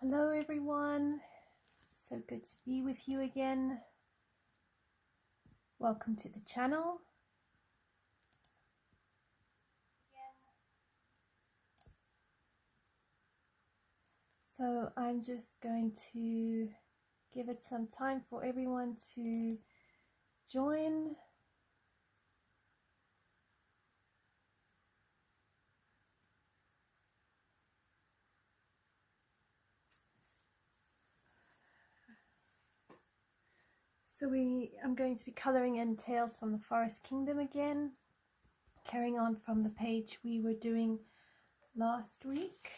Hello everyone, so good to be with you again. Welcome to the channel. So I'm just going to give it some time for everyone to join. So I'm going to be colouring in Tales from the Forest Kingdom again, carrying on from the page we were doing last week.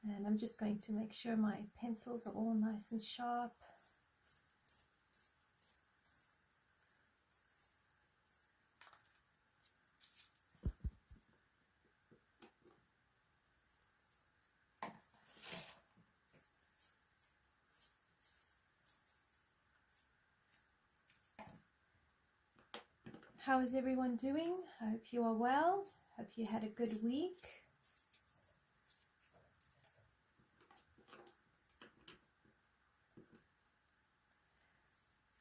And I'm just going to make sure my pencils are all nice and sharp. How is everyone doing? I hope you are well. Hope you had a good week.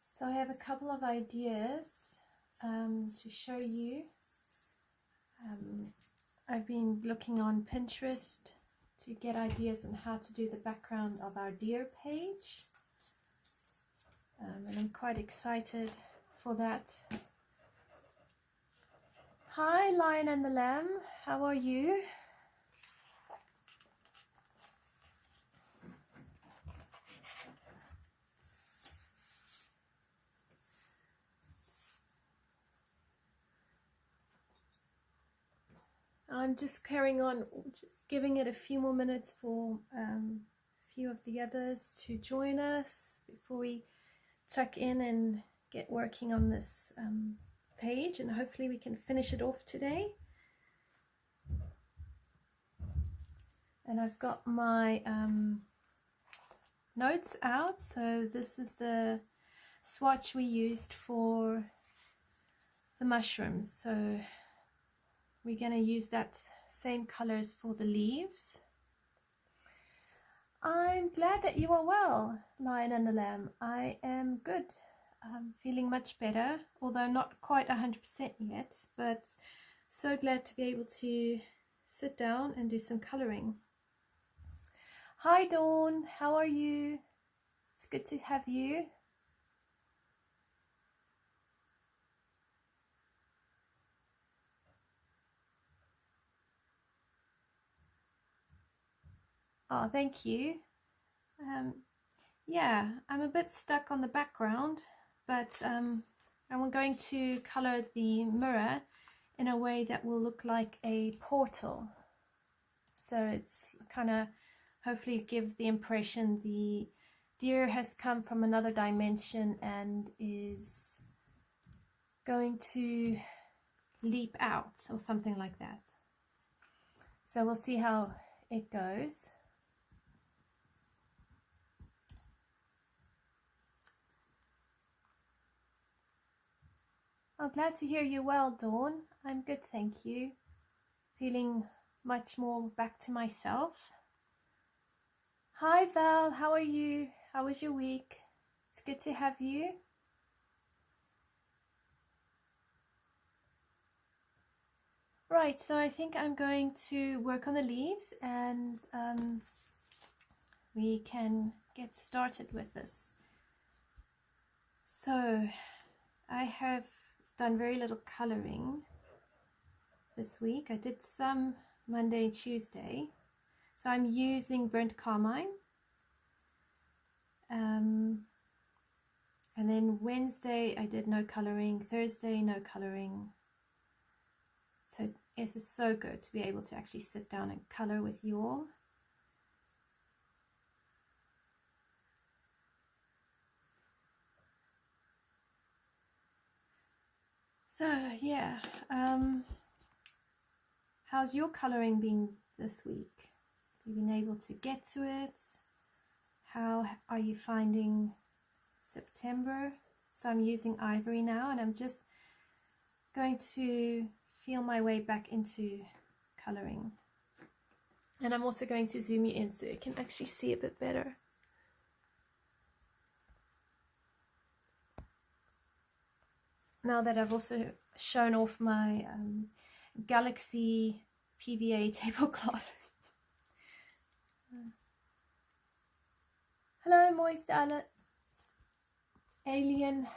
So I have a couple of ideas to show you. I've been looking on Pinterest to get ideas on how to do the background of our deer page. And I'm quite excited for that. Hi Lion and the Lamb, how are you? I'm just carrying on, just giving it a few more minutes for a few of the others to join us before we tuck in and get working on this page, and hopefully we can finish it off today. And I've got my notes out, so this is the swatch we used for the mushrooms, so we're going to use that same colors for the leaves. I'm glad that you are well, Lion and the Lamb. I am good. I'm feeling much better, although not quite 100% yet, but so glad to be able to sit down and do some coloring. Hi Dawn, how are you? It's good to have you. Oh, thank you. Yeah, I'm a bit stuck on the background, but I'm going to color the mirror in a way that will look like a portal. So it's kind of hopefully give the impression the deer has come from another dimension and is going to leap out or something like that. So we'll see how it goes. Oh, glad to hear you well, Dawn. I'm good, thank you. Feeling much more back to myself. Hi Val, how are you? How was your week? It's good to have you. Right, so I think I'm going to work on the leaves and we can get started with this. So I have done very little coloring this week. I did some Monday and Tuesday. So I'm using Burnt Carmine. And then Wednesday I did no coloring, Thursday no coloring. So this is so good to be able to actually sit down and color with you all. So yeah, how's your coloring been this week? Have you been able to get to it? How are you finding September? So I'm using Ivory now, and I'm just going to feel my way back into coloring. And I'm also going to zoom you in so you can actually see a bit better. Now that I've also shown off my Galaxy PVA tablecloth. Hello, Moist Alien,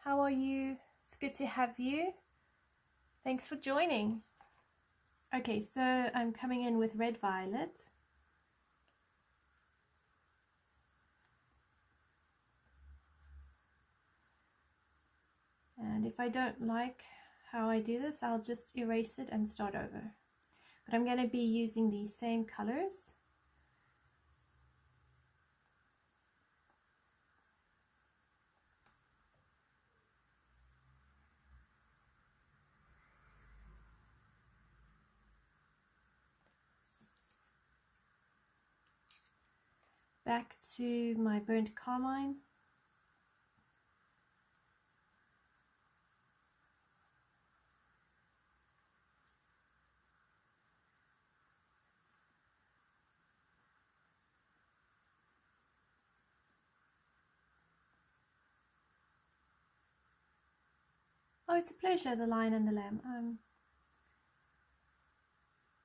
how are you? It's good to have you. Thanks for joining. Okay, so I'm coming in with red violet. And if I don't like how I do this, I'll just erase it and start over. But I'm going to be using these same colors. Back to my Burnt Carmine. Oh, it's a pleasure, the Lion and the Lamb.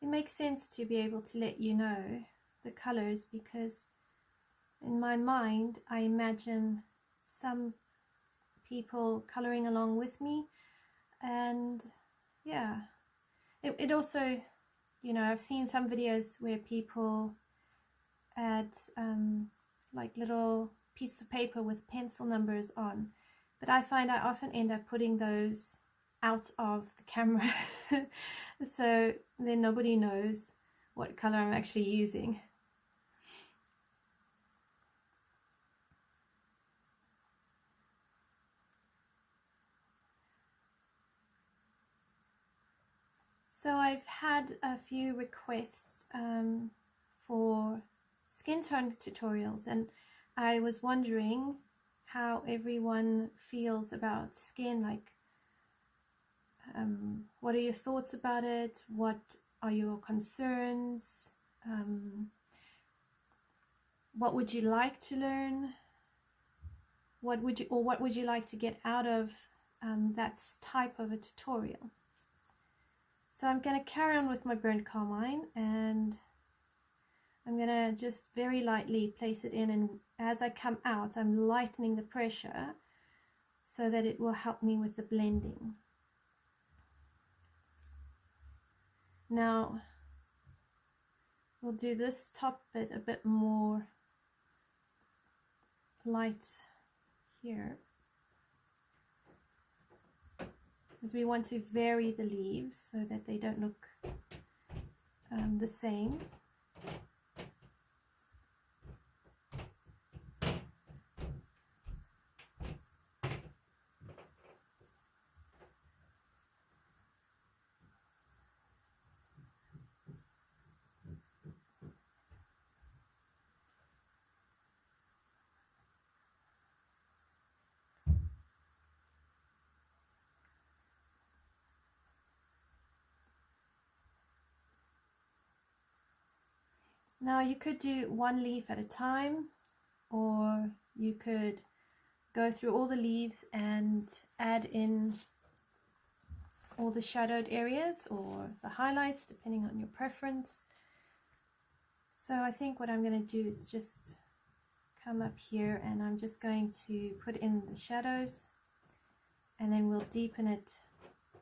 It makes sense to be able to let you know the colors, because in my mind I imagine some people coloring along with me, and yeah, it also, you know, I've seen some videos where people add like little pieces of paper with pencil numbers on, but I find I often end up putting those out of the camera so then nobody knows what color I'm actually using. So I've had a few requests for skin tone tutorials, and I was wondering how everyone feels about skin. Like, what are your thoughts about it? What are your concerns? What would you like to learn? What would you like to get out of that type of a tutorial? So I'm going to carry on with my Burnt Carmine, and I'm going to just very lightly place it in, and as I come out I'm lightening the pressure so that it will help me with the blending. Now we'll do this top bit a bit more light here, because we want to vary the leaves so that they don't look the same. Now you could do one leaf at a time, or you could go through all the leaves and add in all the shadowed areas or the highlights, depending on your preference. So I think what I'm going to do is just come up here, and I'm just going to put in the shadows, and then we'll deepen it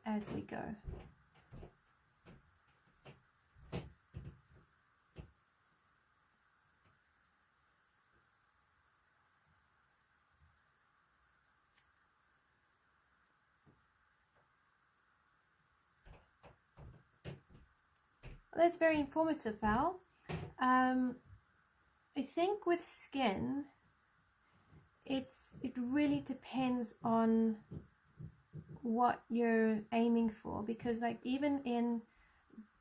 as we go. That's very informative, Val. I think with skin, it really depends on what you're aiming for, because like even in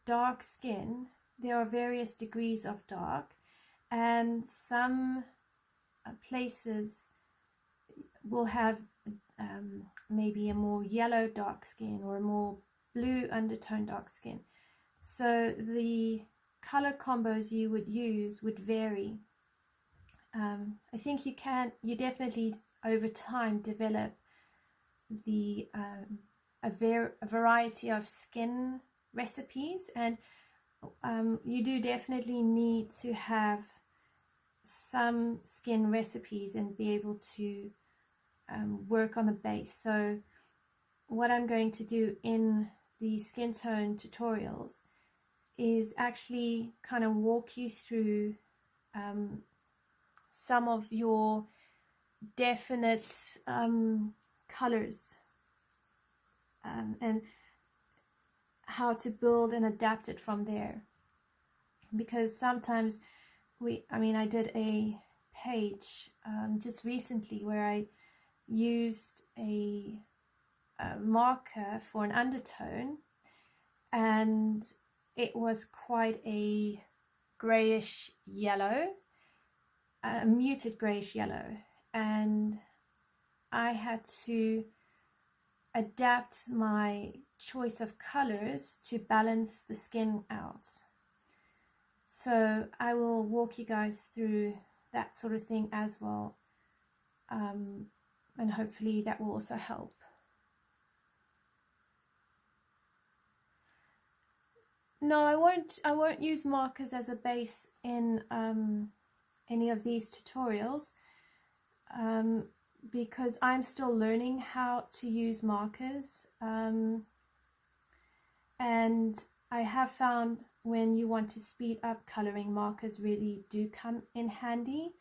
dark skin there are various degrees of dark, and some places will have maybe a more yellow dark skin or a more blue undertone dark skin. So the color combos you would use would vary. I think you definitely over time develop a variety of skin recipes, and you do definitely need to have some skin recipes and be able to work on the base. So what I'm going to do in the skin tone tutorials is actually kind of walk you through some of your definite colors and how to build and adapt it from there. Because sometimes I did a page just recently where I used a marker for an undertone, and it was quite a grayish yellow, a muted grayish yellow, and I had to adapt my choice of colors to balance the skin out. So I will walk you guys through that sort of thing as well, and hopefully that will also help. No, I won't use markers as a base in any of these tutorials, because I'm still learning how to use markers, and I have found when you want to speed up coloring, markers really do come in handy.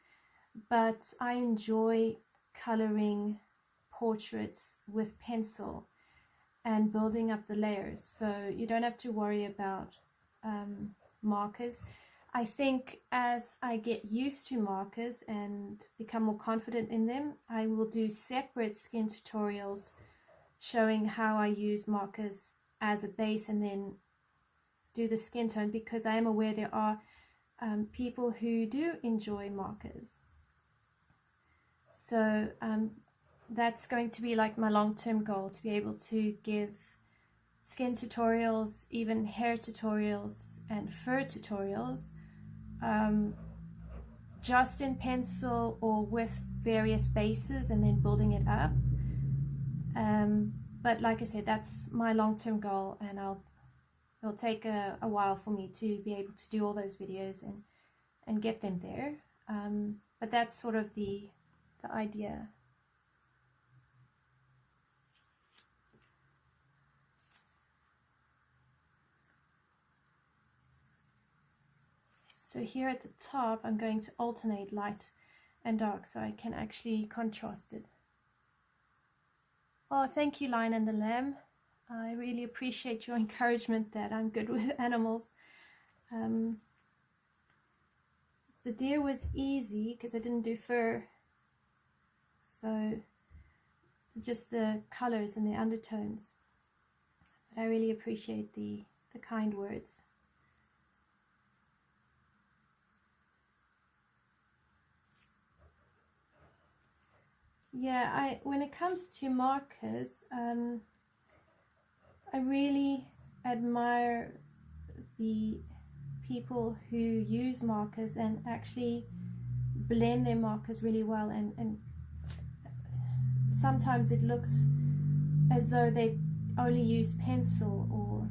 But I enjoy coloring portraits with pencil and building up the layers, so you don't have to worry about markers. I think as I get used to markers and become more confident in them, I will do separate skin tutorials showing how I use markers as a base and then do the skin tone, because I am aware there are people who do enjoy markers. So that's going to be like my long-term goal, to be able to give skin tutorials, even hair tutorials and fur tutorials, just in pencil or with various bases and then building it up. But like I said, that's my long-term goal, and it'll take a while for me to be able to do all those videos and get them there. But that's sort of the idea. So here at the top, I'm going to alternate light and dark so I can actually contrast it. Oh, thank you, Lion and the Lamb. I really appreciate your encouragement that I'm good with animals. The deer was easy because I didn't do fur. So just the colors and the undertones. But I really appreciate the kind words. Yeah, when it comes to markers, I really admire the people who use markers and actually blend their markers really well, and sometimes it looks as though they only use pencil,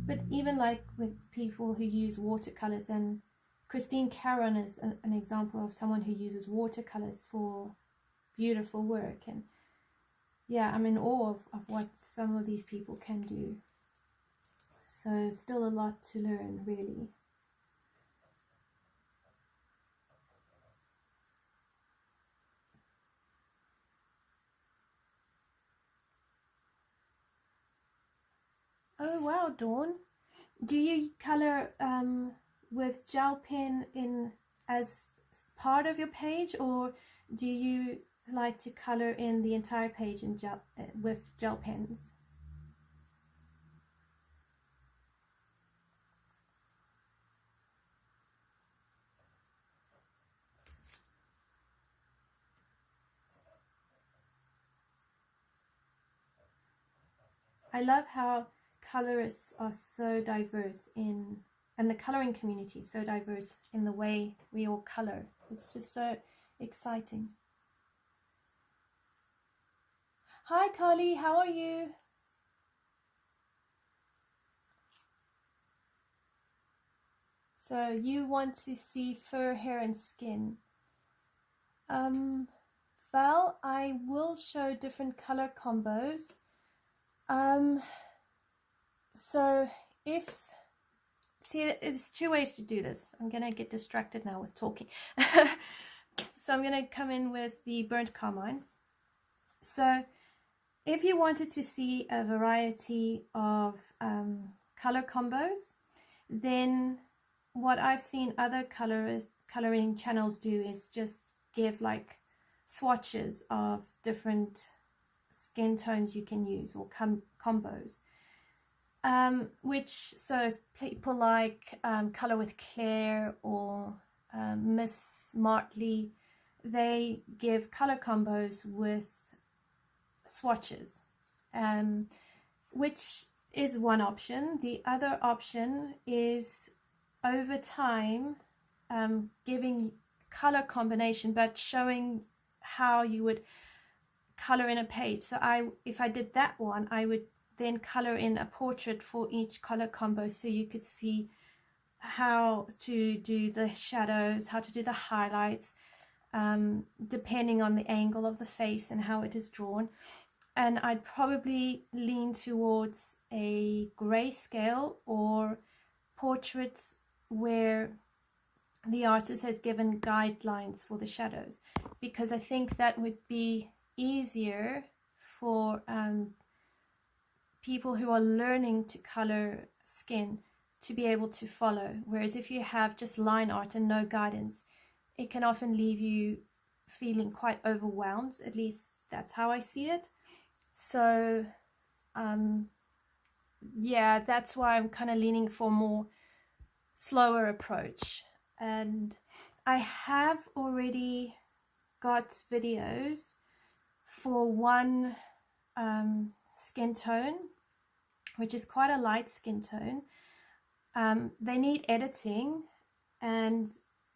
but even like with people who use watercolors, and Christine Caron is an example of someone who uses watercolors for beautiful work. And yeah, I'm in awe of what some of these people can do. So still a lot to learn, really. Oh wow, Dawn. Do you color with gel pen as part of your page, or do you like to color in the entire page in with gel pens? I love how colorists are so diverse in and the coloring community is so diverse in the way we all color. It's just so exciting. Hi Carly, how are you? So you want to see fur, hair and skin. Val, I will show different color combos. So see, there's two ways to do this. I'm gonna get distracted now with talking. So I'm gonna come in with the Burnt Carmine. So if you wanted to see a variety of color combos, then what I've seen other coloring channels do is just give like swatches of different skin tones you can use, or combos. So people like Color with Claire or Miss Martley, they give color combos with swatches, which is one option. The other option is over time giving color combination, but showing how you would color in a page. So if I did that one, I would then color in a portrait for each color combo, so you could see how to do the shadows, how to do the highlights, depending on the angle of the face and how it is drawn. And I'd probably lean towards a grayscale or portraits where the artist has given guidelines for the shadows, because I think that would be easier for people who are learning to color skin to be able to follow. Whereas if you have just line art and no guidance, it can often leave you feeling quite overwhelmed. At least that's how I see it. So yeah, that's why I'm kind of leaning for more slower approach. And I have already got videos for one skin tone, which is quite a light skin tone. They need editing, and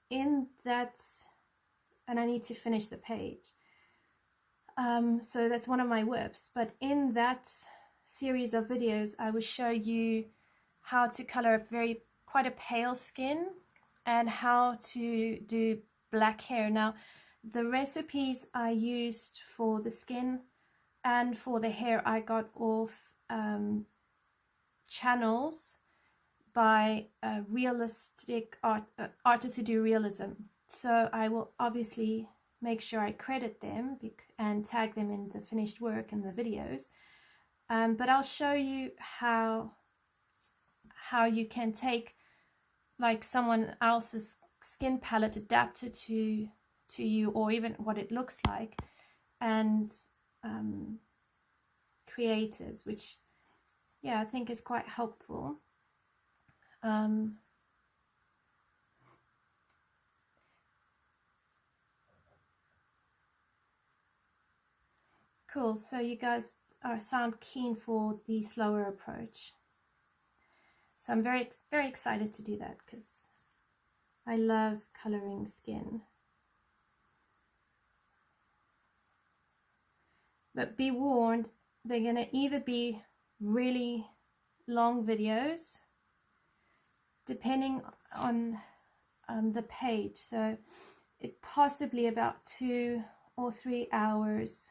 in that, and I need to finish the page. So that's one of my whips, but in that series of videos I will show you how to color quite a pale skin and how to do black hair. Now the recipes I used for the skin and for the hair I got off channels by realistic artists who do realism. So I will obviously make sure I credit them and tag them in the finished work in the videos. But I'll show you how you can take like someone else's skin palette, adapt it to you, or even what it looks like, and creators, which yeah, I think is quite helpful. Cool, so you guys sound keen for the slower approach. So I'm very, very excited to do that because I love coloring skin. But be warned, they're going to either be really long videos, depending on the page. So it possibly about 2 or 3 hours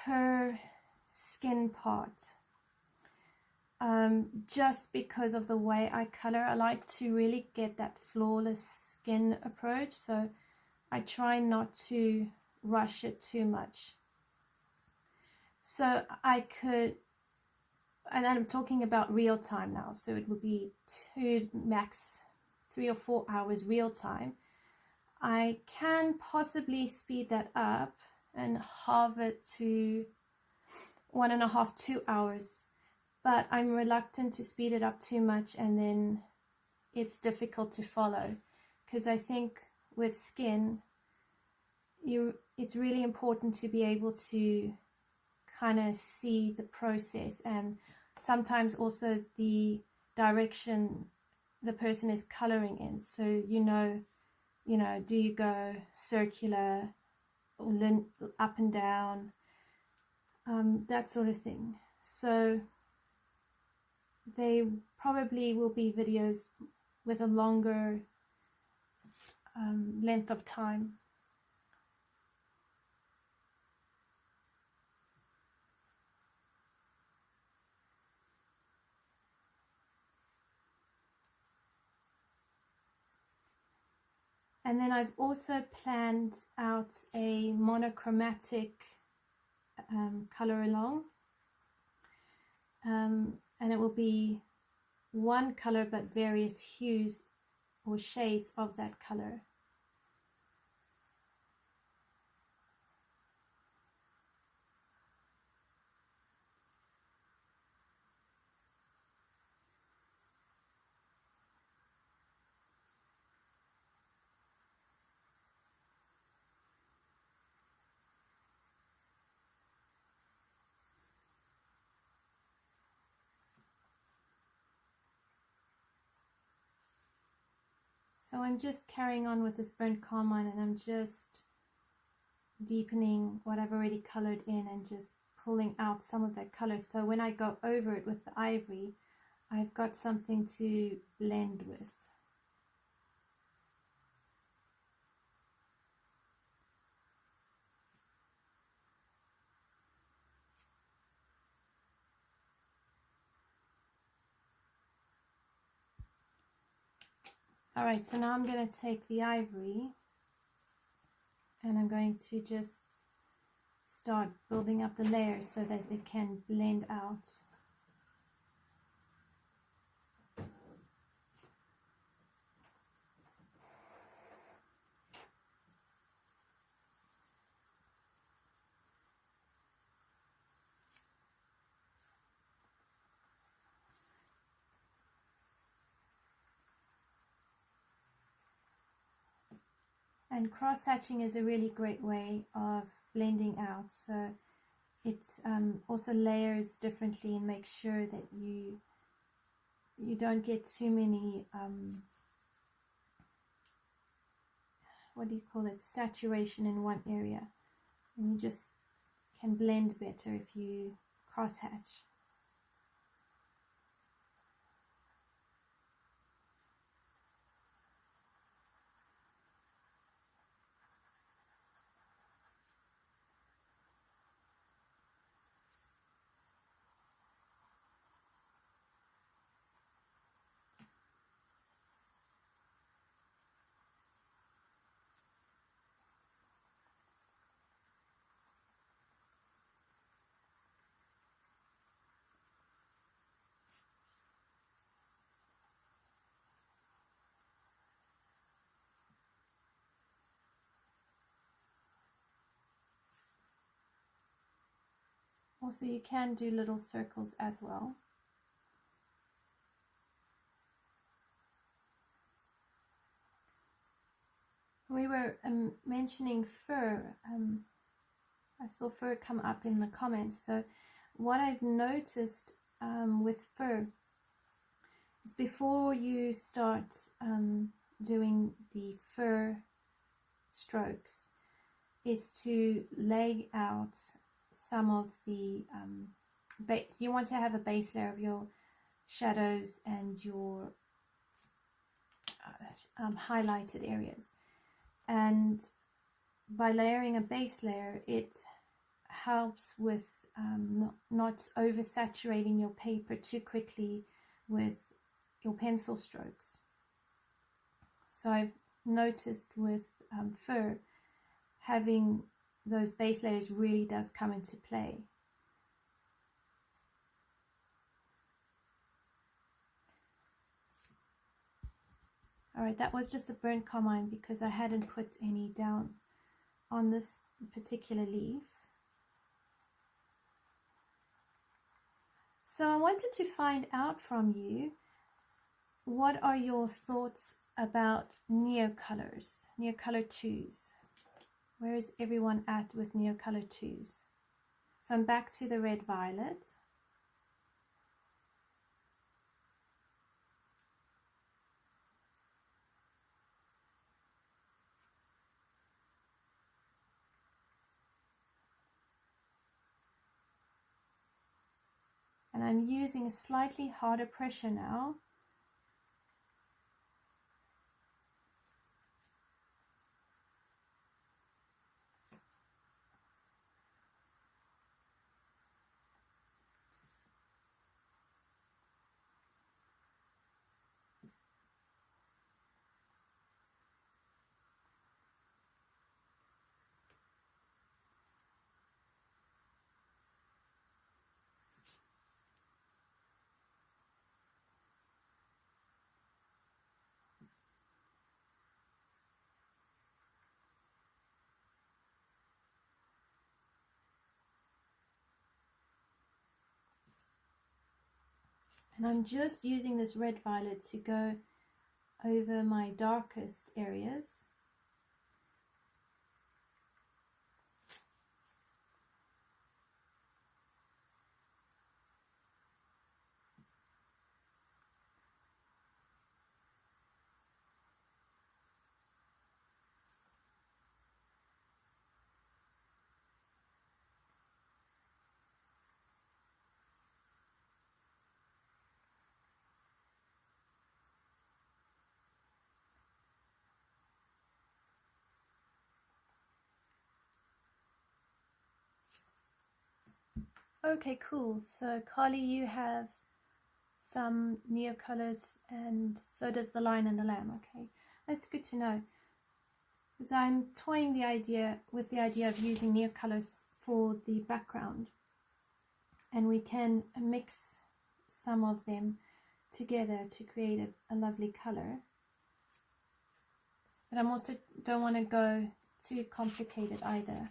per skin part. Just because of the way I color, I like to really get that flawless skin approach, so I try not to rush it too much. So I could, and I'm talking about real time now, so it would be 2 max 3 or 4 hours real time. I can possibly speed that up and halve it to 1.5 to 2 hours, but I'm reluctant to speed it up too much and then it's difficult to follow, because I think with skin it's really important to be able to kind of see the process, and sometimes also the direction the person is coloring in, so you know, do you go circular or up and down, that sort of thing. So they probably will be videos with a longer length of time. And then I've also planned out a monochromatic color along, and it will be one color but various hues or shades of that color. So I'm just carrying on with this burnt carmine, and I'm just deepening what I've already colored in and just pulling out some of that color. So when I go over it with the ivory, I've got something to blend with. Alright, so now I'm going to take the ivory and I'm going to just start building up the layers so that it can blend out. And cross-hatching is a really great way of blending out, so it also layers differently and makes sure that you don't get too many what do you call it, saturation in one area, and you just can blend better if you cross-hatch. Also, you can do little circles as well. We were mentioning fur. I saw fur come up in the comments. So what I've noticed with fur is before you start doing the fur strokes is to lay out some of the you want to have a base layer of your shadows and your highlighted areas, and by layering a base layer it helps with not oversaturating your paper too quickly with your pencil strokes. So I've noticed with fur, having those base layers really does come into play. Alright, that was just a burnt carmine because I hadn't put any down on this particular leaf. So I wanted to find out from you, what are your thoughts about Neocolors, Neocolor IIs? Where is everyone at with Neocolor IIs? So I'm back to the red violet. I'm using a slightly harder pressure now. And I'm just using this red violet to go over my darkest areas. Okay, cool. So Carly, you have some Neocolors, and so does the Lion and the Lamb. Okay, that's good to know, because I'm toying with the idea of using Neocolors for the background, and we can mix some of them together to create a lovely color. But I'm also don't want to go too complicated either.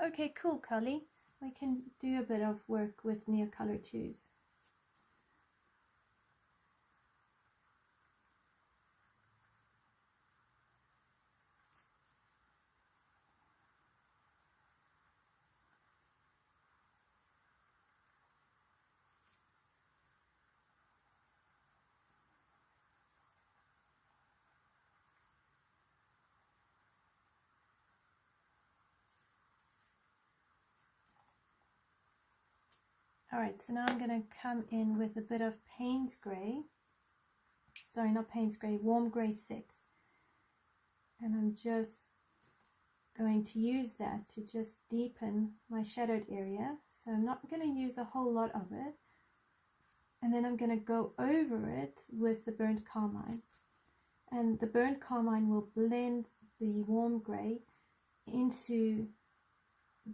Okay, cool, Carly. We can do a bit of work with Neocolor IIs. Alright, so now I'm going to come in with a bit of Payne's Grey. Sorry, not Payne's Grey, Warm Grey 6. And I'm just going to use that to just deepen my shadowed area. So I'm not going to use a whole lot of it. And then I'm going to go over it with the Burnt Carmine. And the Burnt Carmine will blend the Warm Grey into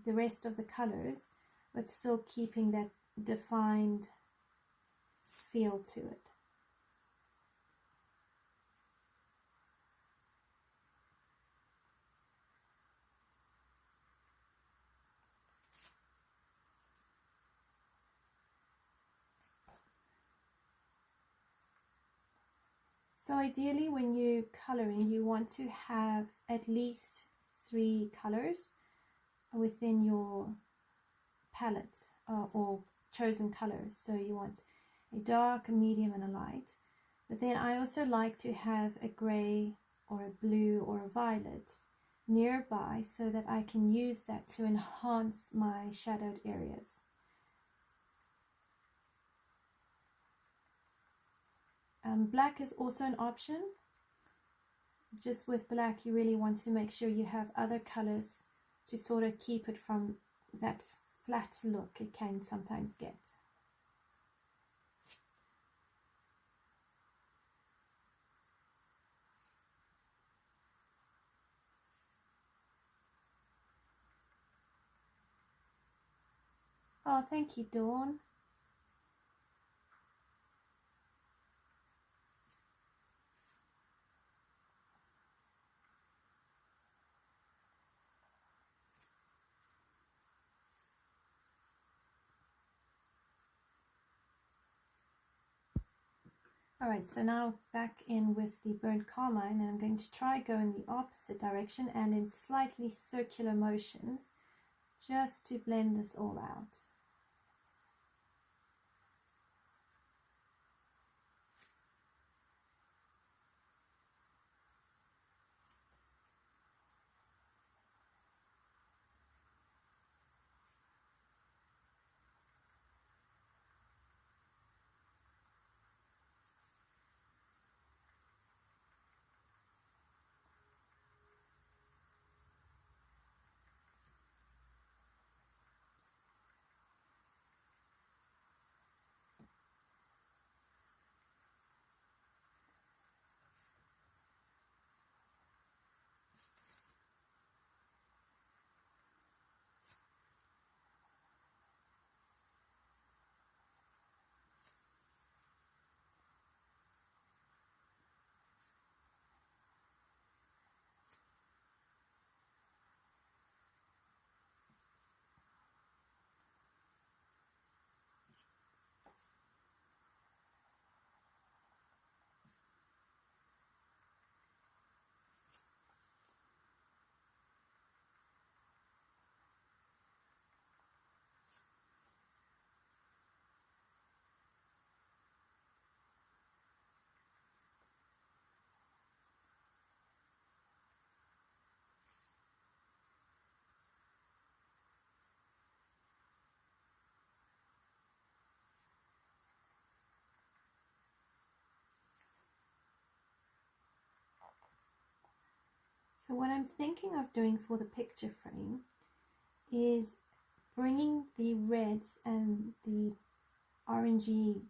the rest of the colors, but still keeping that defined feel to it. So ideally when you're coloring, you want to have at least 3 colors within your palette or chosen colors. So you want a dark, a medium and a light. But then I also like to have a grey or a blue or a violet nearby so that I can use that to enhance my shadowed areas. Black is also an option. Just with black you really want to make sure you have other colors to sort of keep it from that flat look it can sometimes get. Oh, thank you, Dawn. Alright, so now back in with the Burnt Carmine, and I'm going to try go in the opposite direction and in slightly circular motions just to blend this all out. So what I'm thinking of doing for the picture frame is bringing the reds and the orangey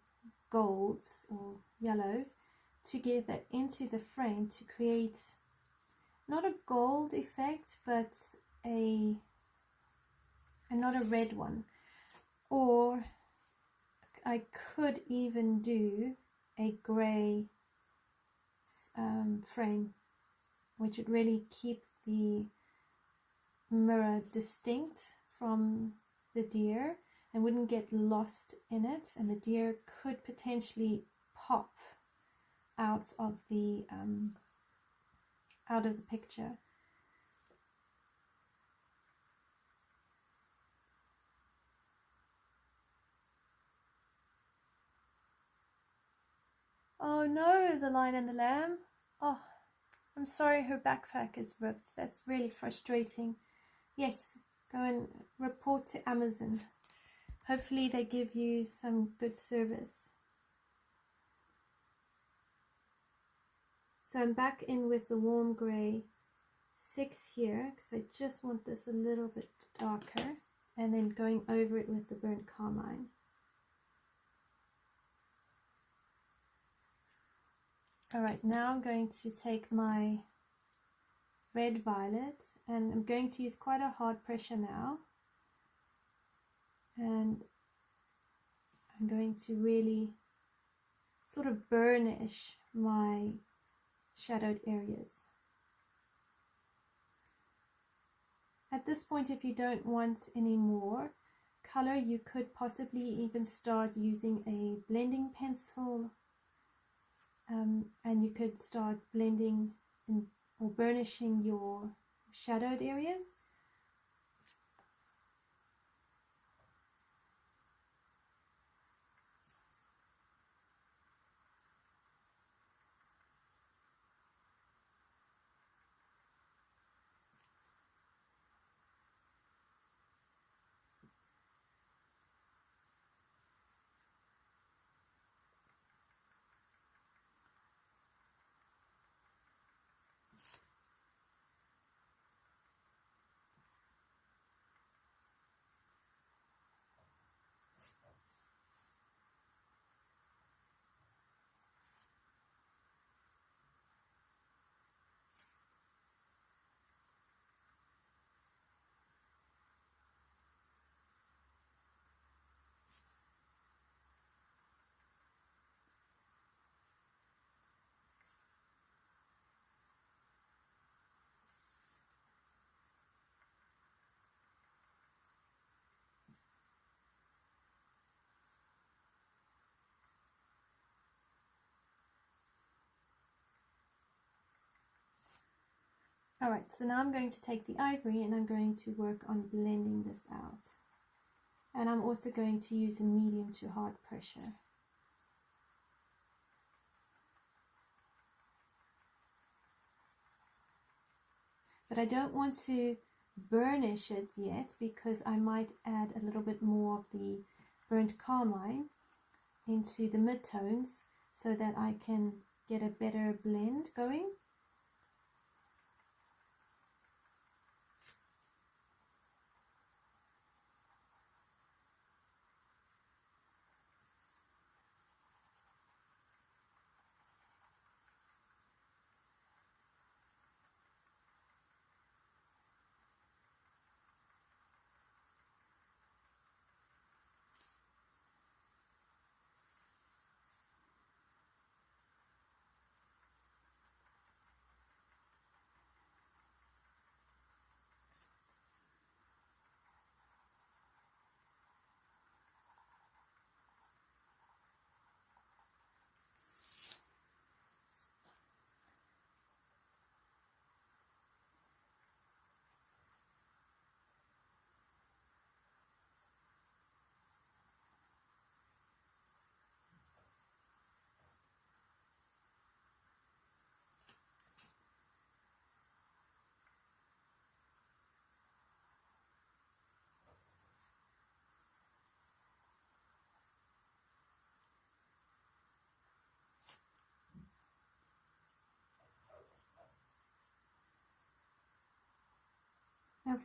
golds or yellows together into the frame to create not a gold effect, but not a red one. Or I could even do a grey frame, which would really keep the mirror distinct from the deer and wouldn't get lost in it, and the deer could potentially pop out of the picture. Oh no, the Lion and the Lamb. Oh, I'm sorry her backpack is ripped. That's really frustrating. Yes, go and report to Amazon. Hopefully they give you some good service. So I'm back in with the warm grey 6 here, because I just want this a little bit darker, and then going over it with the Burnt Carmine. Alright, now I'm going to take my red violet, and I'm going to use quite a hard pressure now, and I'm going to really sort of burnish my shadowed areas. At this point, if you don't want any more color, you could possibly even start using a blending pencil, and you could start blending or burnishing your shadowed areas. Alright, so now I'm going to take the ivory and I'm going to work on blending this out. And I'm also going to use a medium to hard pressure. But I don't want to burnish it yet, because I might add a little bit more of the burnt carmine into the midtones so that I can get a better blend going.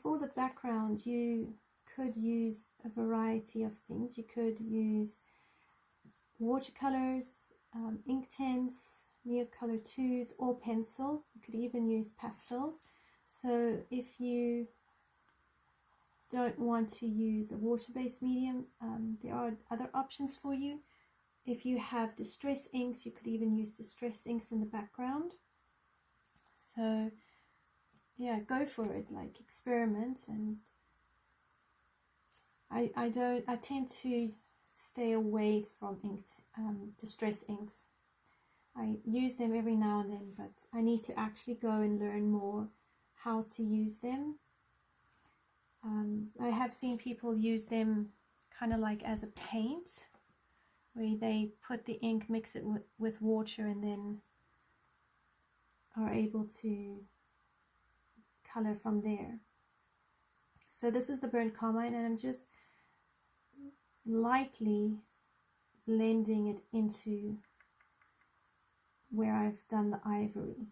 For the background, you could use a variety of things. You could use watercolors, ink tints, Neocolor IIs, or pencil. You could even use pastels. So if you don't want to use a water-based medium, there are other options for you. If you have distress inks, you could even use distress inks in the background. So yeah, go for it, like experiment. And I tend to stay away from distress inks. I use them every now and then, but I need to actually go and learn more how to use them. I have seen people use them kind of like as a paint, where they put the ink, mix it with water, and then are able to color from there. So this is the Burnt Carmine, and I'm just lightly blending it into where I've done the ivory.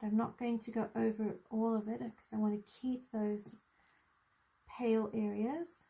But I'm not going to go over all of it because I want to keep those pale areas.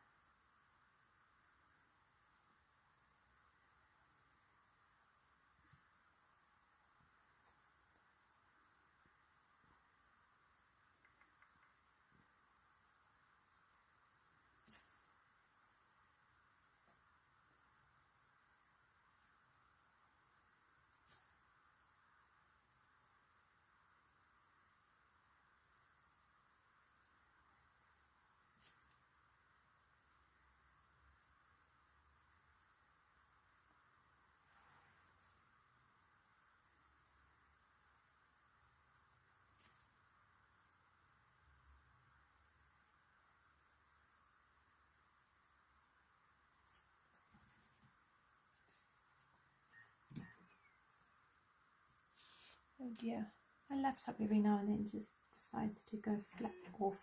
Oh dear, my laptop every now and then just decides to go flat off.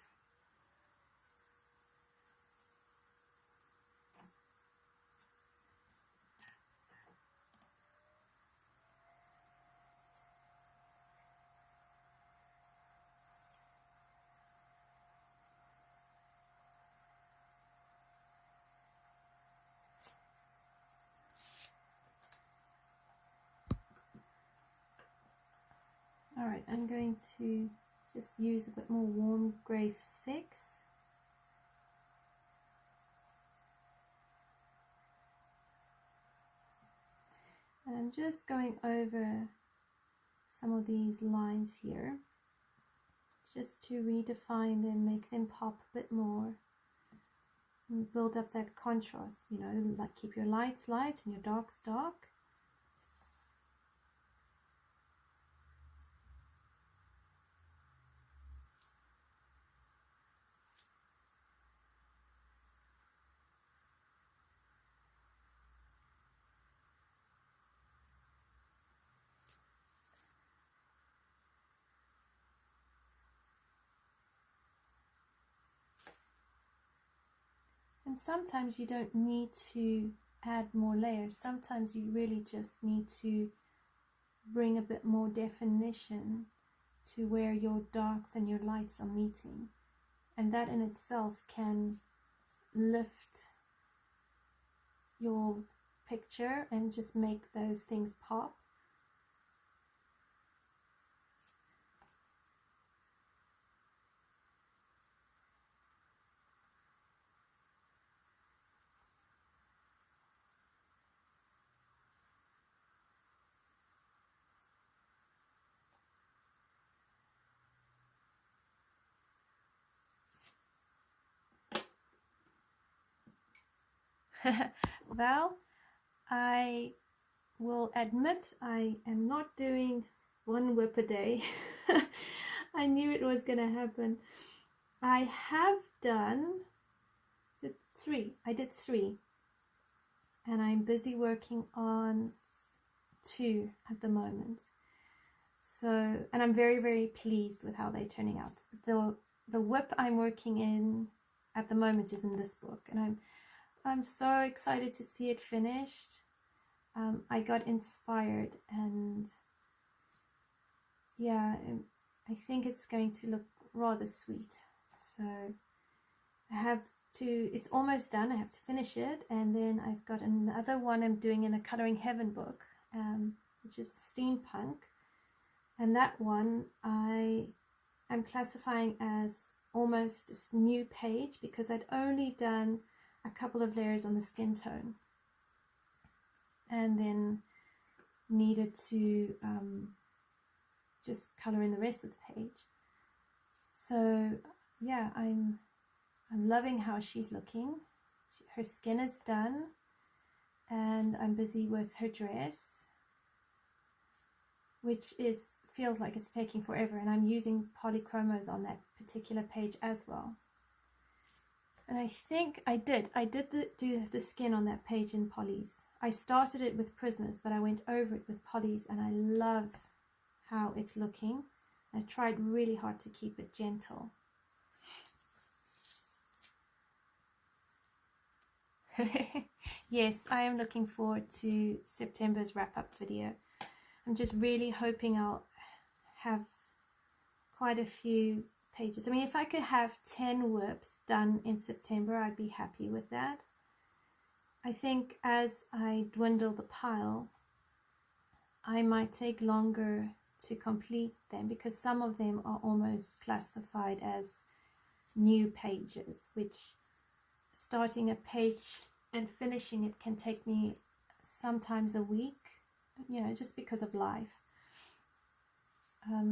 Alright, I'm going to just use a bit more warm grey 6. And I'm just going over some of these lines here, just to redefine them, make them pop a bit more, and build up that contrast, you know, like keep your lights light and your darks dark. And sometimes you don't need to add more layers. Sometimes you really just need to bring a bit more definition to where your darks and your lights are meeting. And that in itself can lift your picture and just make those things pop. Well, I will admit I am not doing one whip a day. I knew it was going to happen. I have done, is it 3? I did 3. And I'm busy working on 2 at the moment. So, and I'm very, very pleased with how they're turning out. The whip I'm working in at the moment is in this book, and I'm so excited to see it finished. I got inspired, and yeah, I think it's going to look rather sweet. So I have to, it's almost done, I have to finish it, and then I've got another one I'm doing in a Coloring Heaven book, which is steampunk, and that one I am classifying as almost a new page because I'd only done a couple of layers on the skin tone and then needed to just color in the rest of the page. So yeah, I'm loving how she's looking. Her skin is done and I'm busy with her dress, which feels like it's taking forever, and I'm using Polychromos on that particular page as well. And I think I did do the skin on that page in polys. I started it with Prismas, but I went over it with polys, and I love how it's looking. I tried really hard to keep it gentle. Yes, I am looking forward to September's wrap-up video. I'm just really hoping I'll have quite a few pages. I mean, if I could have 10 WIPs done in September, I'd be happy with that. I think as I dwindle the pile, I might take longer to complete them because some of them are almost classified as new pages, which starting a page and finishing it can take me sometimes a week, you know, just because of life.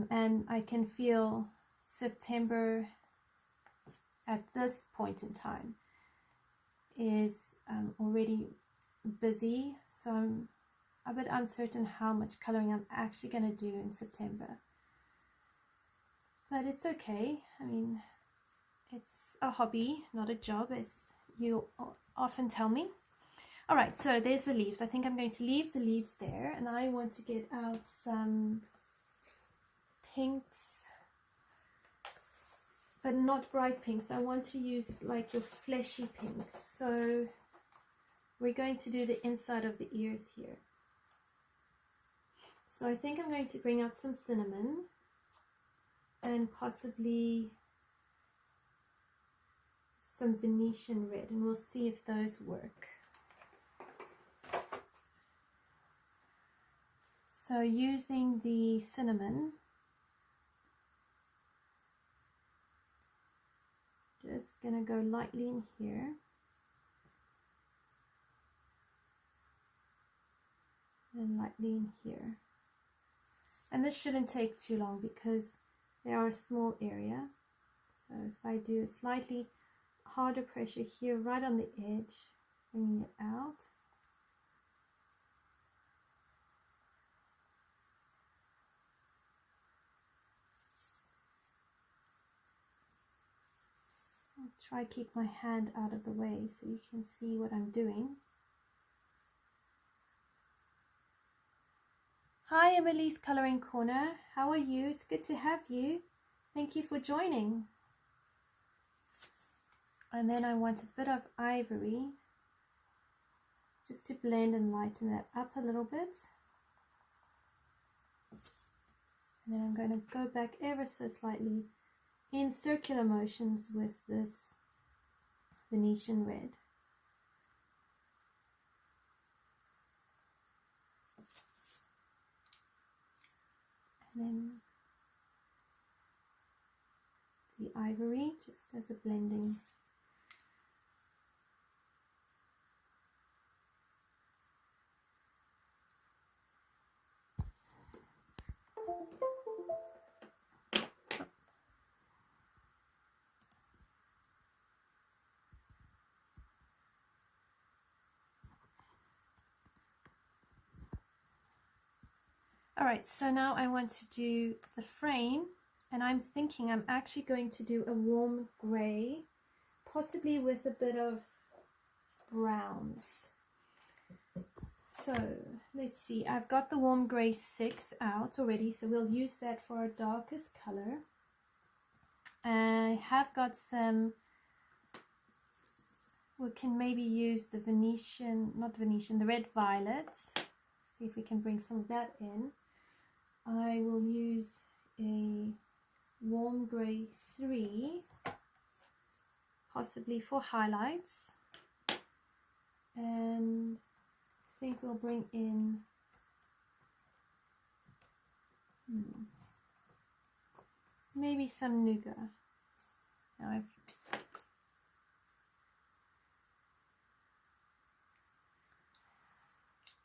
And I can feel September at this point in time is already busy, so I'm a bit uncertain how much coloring I'm actually going to do in September. But it's okay. I mean, it's a hobby, not a job, as you often tell me. Alright, so there's the leaves. I think I'm going to leave the leaves there, and I want to get out some pinks, but not bright pinks. I want to use like your fleshy pinks. So we're going to do the inside of the ears here. So I think I'm going to bring out some cinnamon and possibly some Venetian red, and we'll see if those work. So using the cinnamon, just gonna go lightly in here. And lightly in here. And this shouldn't take too long because they are a small area. So if I do a slightly harder pressure here right on the edge, bringing it out. I'll try to keep my hand out of the way so you can see what I'm doing. Hi Emily's Colouring Corner, how are you? It's good to have you. Thank you for joining. And then I want a bit of ivory just to blend and lighten that up a little bit. And then I'm going to go back ever so slightly in circular motions with this Venetian red. And then the ivory just as a blending. Alright, so now I want to do the frame, and I'm thinking I'm actually going to do a warm grey, possibly with a bit of browns. So let's see, I've got the warm grey 6 out already, so we'll use that for our darkest colour. I have got some, we can maybe use the Venetian, not Venetian, the red violet. See if we can bring some of that in. I will use a warm grey 3, possibly for highlights, and I think we'll bring in maybe some Nougat. Now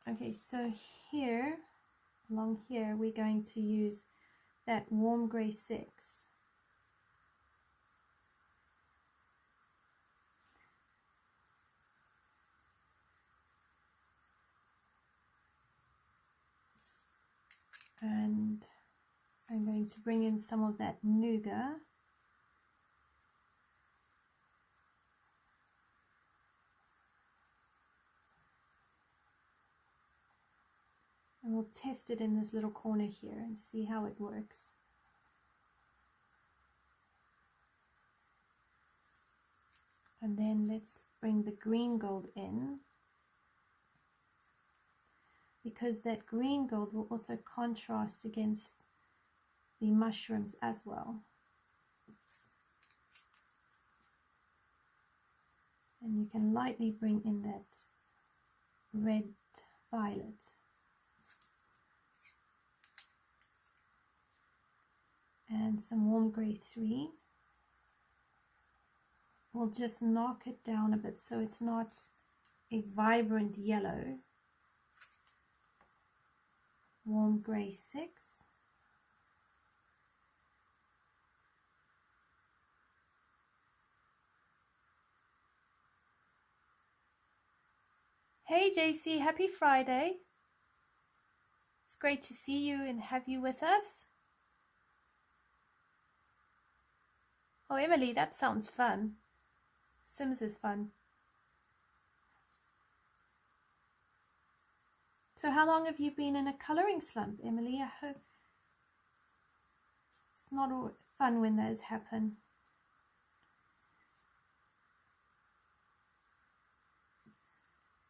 okay, so here, along here, we're going to use that warm grey 6. And I'm going to bring in some of that Nougat. And we'll test it in this little corner here and see how it works. And then let's bring the green gold in, because that green gold will also contrast against the mushrooms as well. And you can lightly bring in that red violet. And some warm grey 3. We'll just knock it down a bit so it's not a vibrant yellow. Warm grey 6. Hey JC, happy Friday. It's great to see you and have you with us. Oh, Emily, that sounds fun. Sims is fun. So how long have you been in a colouring slump, Emily? I hope it's not all fun when those happen.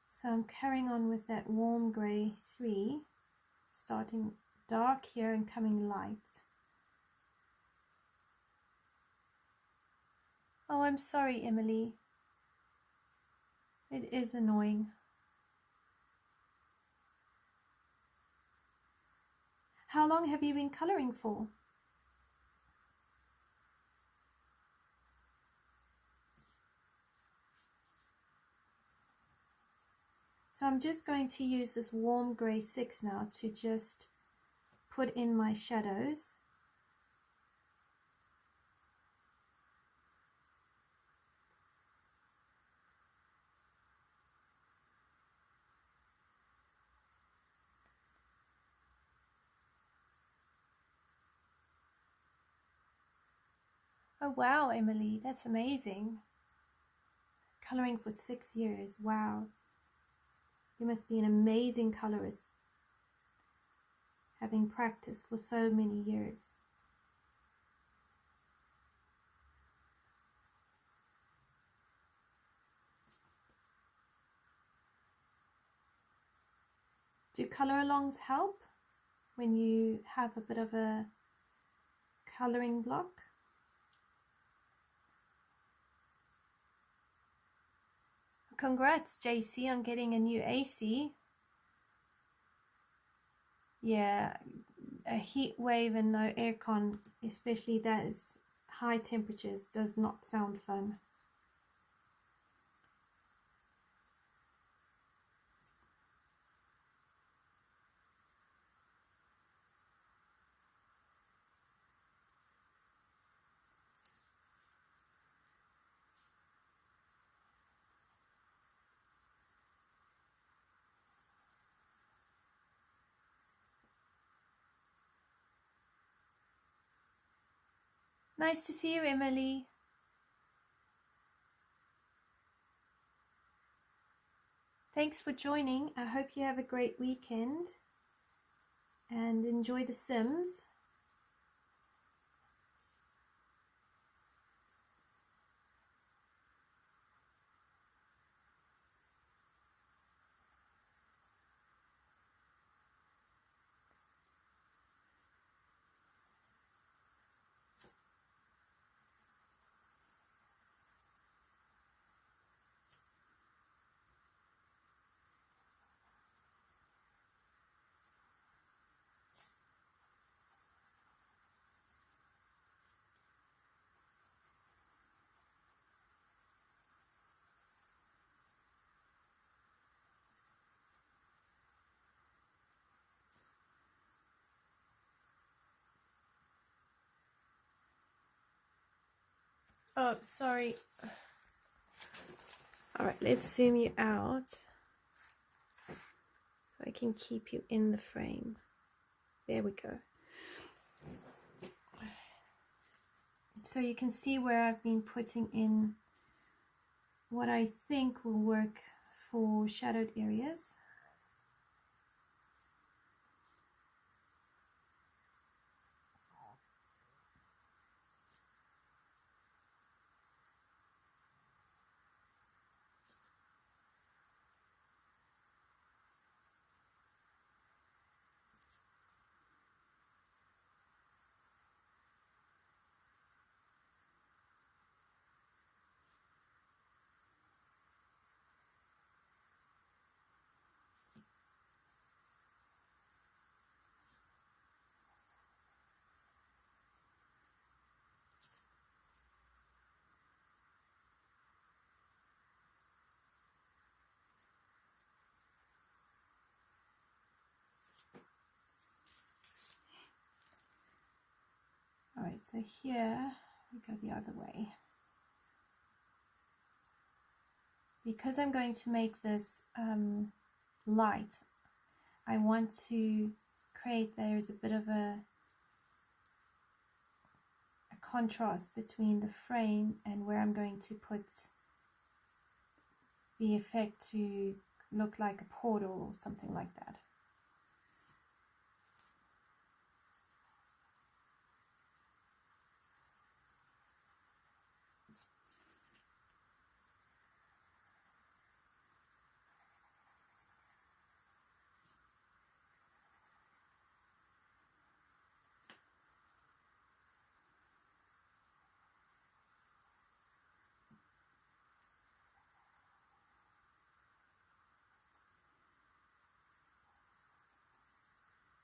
So I'm carrying on with that warm grey 3, starting dark here and coming light. Oh, I'm sorry, Emily. It is annoying. How long have you been colouring for? So I'm just going to use this warm grey 6 now to just put in my shadows. Oh wow, Emily, that's amazing. Colouring for 6 years, wow. You must be an amazing colourist, having practiced for so many years. Do colour-alongs help when you have a bit of a colouring block? Congrats, JC, on getting a new AC. Yeah, a heat wave and no aircon, especially that is high temperatures, does not sound fun. Nice to see you, Emily. Thanks for joining. I hope you have a great weekend and enjoy The Sims. Oh, sorry. All right, let's zoom you out so I can keep you in the frame. There we go. So you can see where I've been putting in what I think will work for shadowed areas. All right, so here we go the other way. Because I'm going to make this light, I want to create, there's a bit of a contrast between the frame and where I'm going to put the effect to look like a portal or something like that.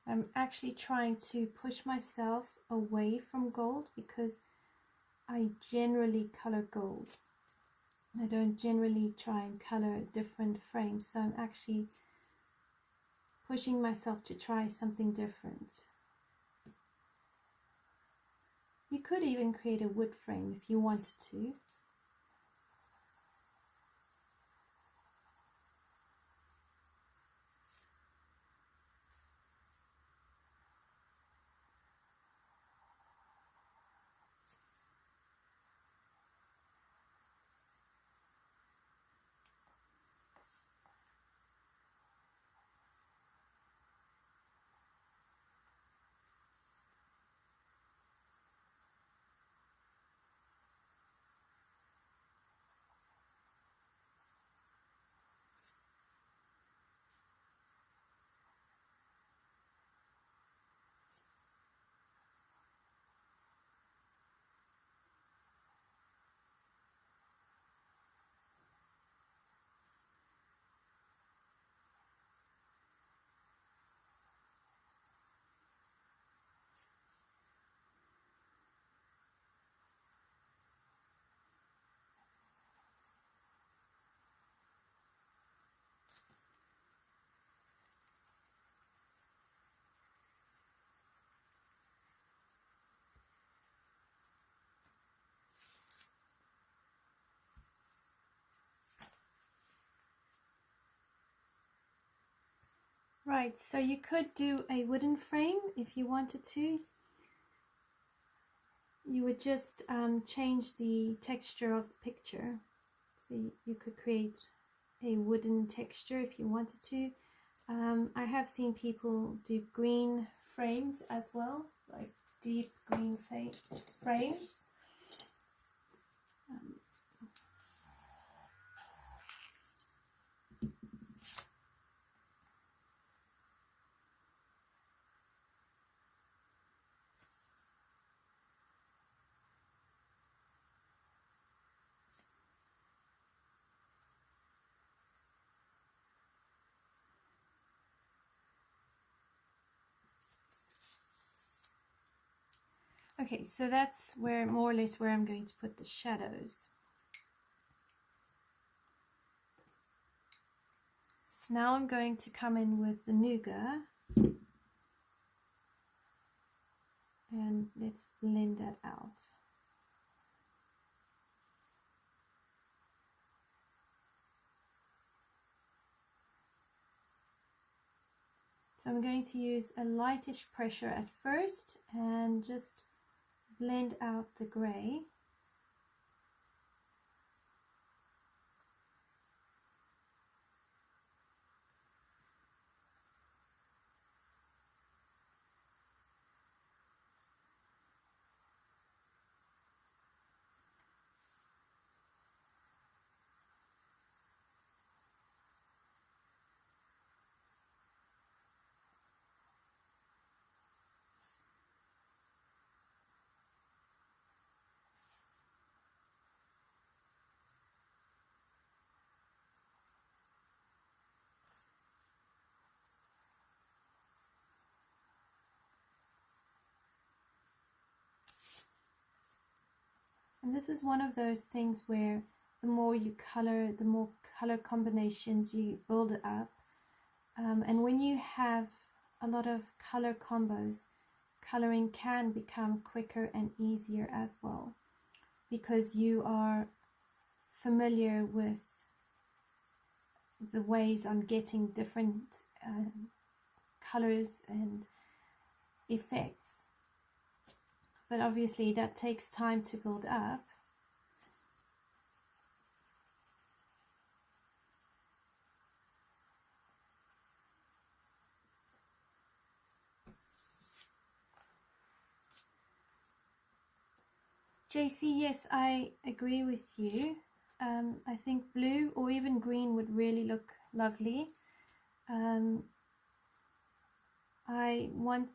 I'm actually trying to push myself away from gold because I generally color gold. I don't generally try and color different frames, so I'm actually pushing myself to try something different. You could even create a wood frame if you wanted to. Right, so you could do a wooden frame if you wanted to. You would just change the texture of the picture. So you could create a wooden texture if you wanted to. I have seen people do green frames as well, like deep green frames. Okay, so that's where more or less where I'm going to put the shadows. Now I'm going to come in with the Nougat and let's blend that out. So I'm going to use a lightish pressure at first and just blend out the grey. And this is one of those things where the more you color, the more color combinations you build up. And when you have a lot of color combos, coloring can become quicker and easier as well, because you are familiar with the ways I'm getting different colors and effects. But obviously that takes time to build up. JC, yes, I agree with you. I think blue or even green would really look lovely. I want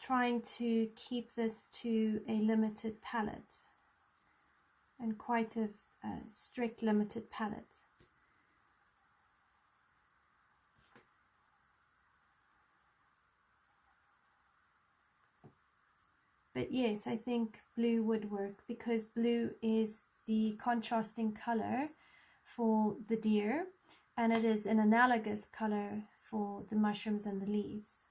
trying to keep this to a limited palette, and quite a strict limited palette. But yes, I think blue would work, because blue is the contrasting color for the deer, and it is an analogous color for the mushrooms and the leaves.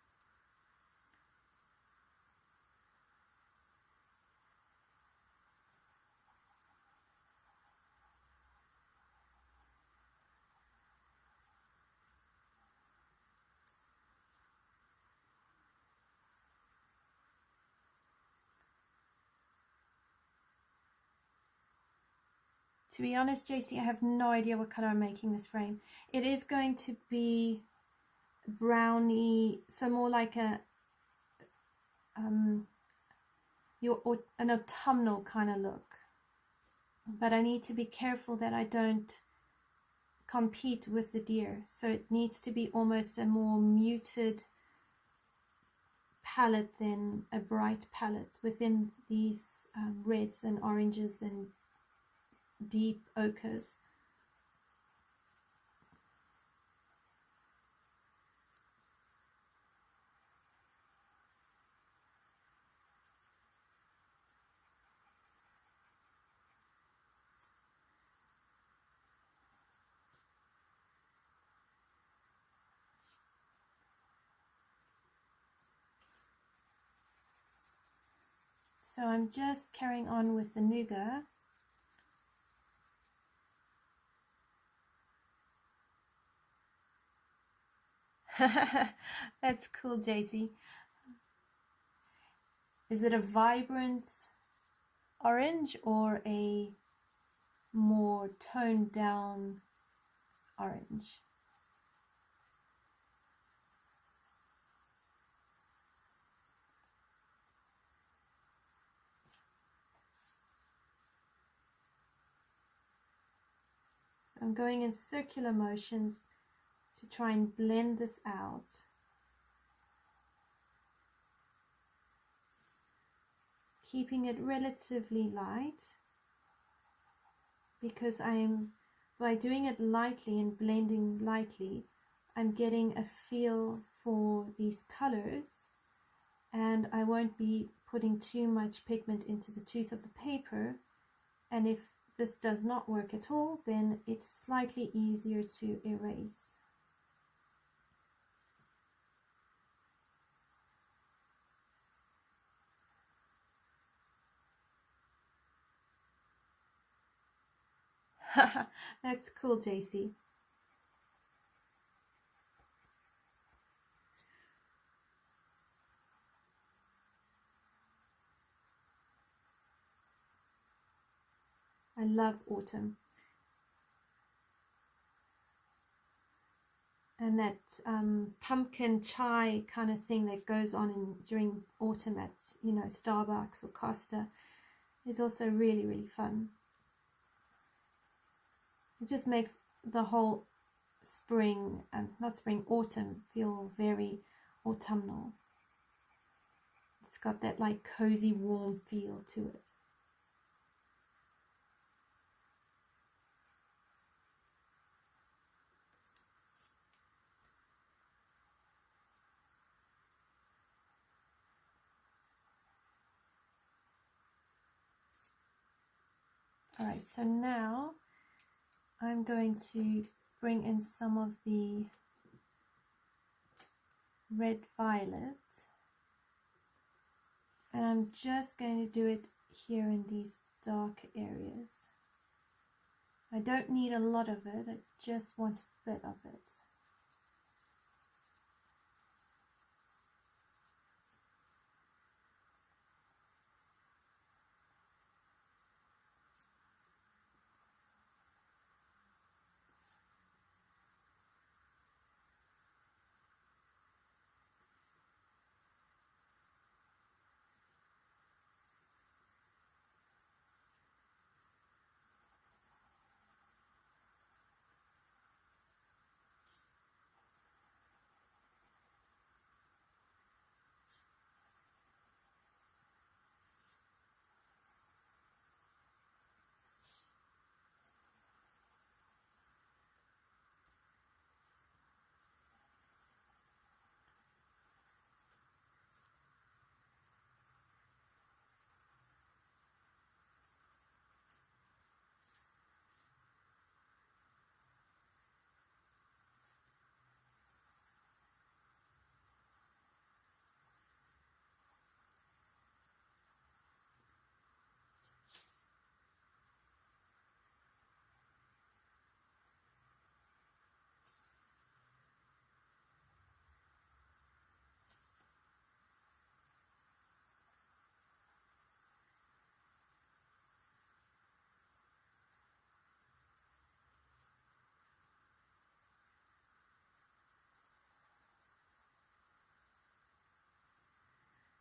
To be honest, JC, I have no idea what color I'm making this frame. It is going to be browny, so more like a an autumnal kind of look. But I need to be careful that I don't compete with the deer. So it needs to be almost a more muted palette than a bright palette within these reds and oranges and deep ochres. So I'm just carrying on with the Nougat. That's cool, JC. Is it a vibrant orange or a more toned down orange? So I'm going in circular motions to try and blend this out. Keeping it relatively light, because by doing it lightly and blending lightly, I'm getting a feel for these colors, and I won't be putting too much pigment into the tooth of the paper. And if this does not work at all, then it's slightly easier to erase. That's cool, JC. I love autumn. And that pumpkin chai kind of thing that goes on during autumn at, you know, Starbucks or Costa is also really, really fun. It just makes the whole spring, not spring, autumn feel very autumnal. It's got that like cozy, warm feel to it. All right, so now I'm going to bring in some of the red violet, and I'm just going to do it here in these darker areas. I don't need a lot of it, I just want a bit of it.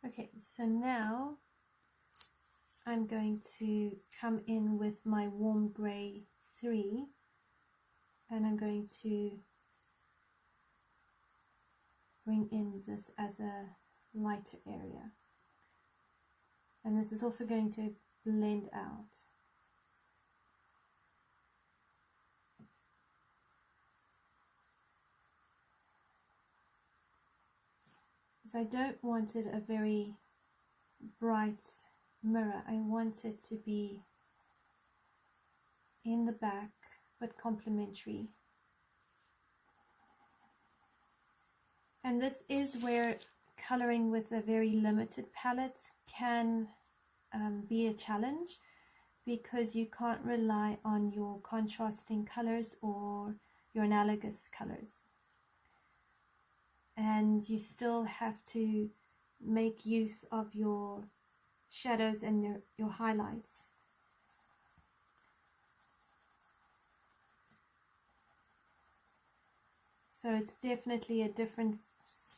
Okay, so now I'm going to come in with my warm grey 3, and I'm going to bring in this as a lighter area, and this is also going to blend out. Because I don't want it a very bright mirror, I want it to be in the back but complementary. And this is where coloring with a very limited palette can be a challenge, because you can't rely on your contrasting colors or your analogous colors, and you still have to make use of your shadows and your highlights. So it's definitely a different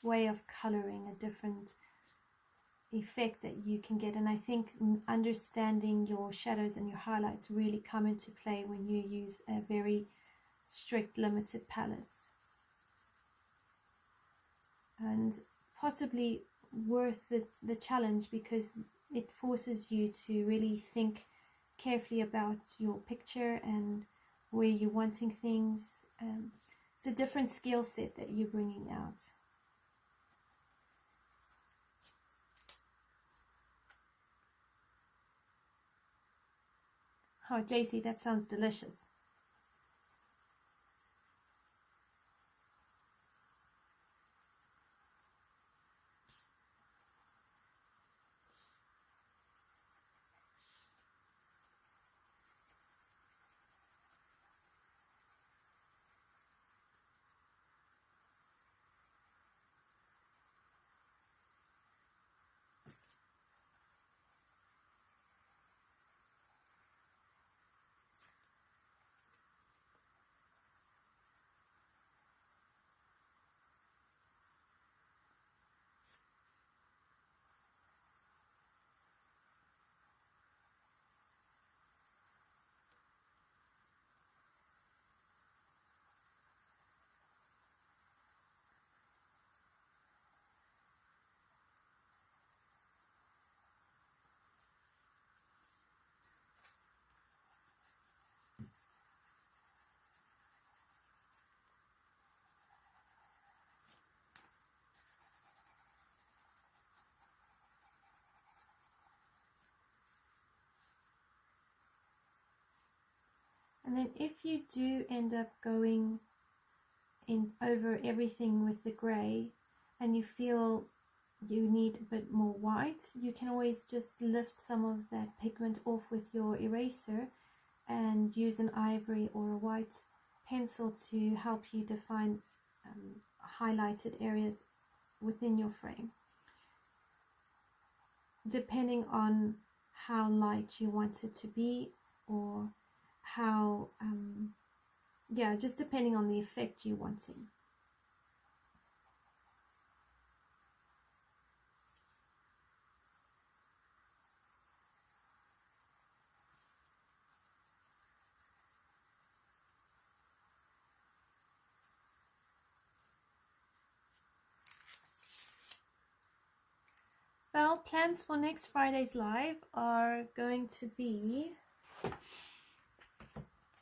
way of coloring, a different effect that you can get, and I think understanding your shadows and your highlights really come into play when you use a very strict limited palette, and possibly worth the challenge, because it forces you to really think carefully about your picture and where you're wanting things. It's a different skill set that you're bringing out. Oh, JC, that sounds delicious. And then if you do end up going in over everything with the grey and you feel you need a bit more white, you can always just lift some of that pigment off with your eraser and use an ivory or a white pencil to help you define highlighted areas within your frame, depending on how light you want it to be, or how yeah, just depending on the effect you're wanting. Well, plans for next Friday's live are going to be,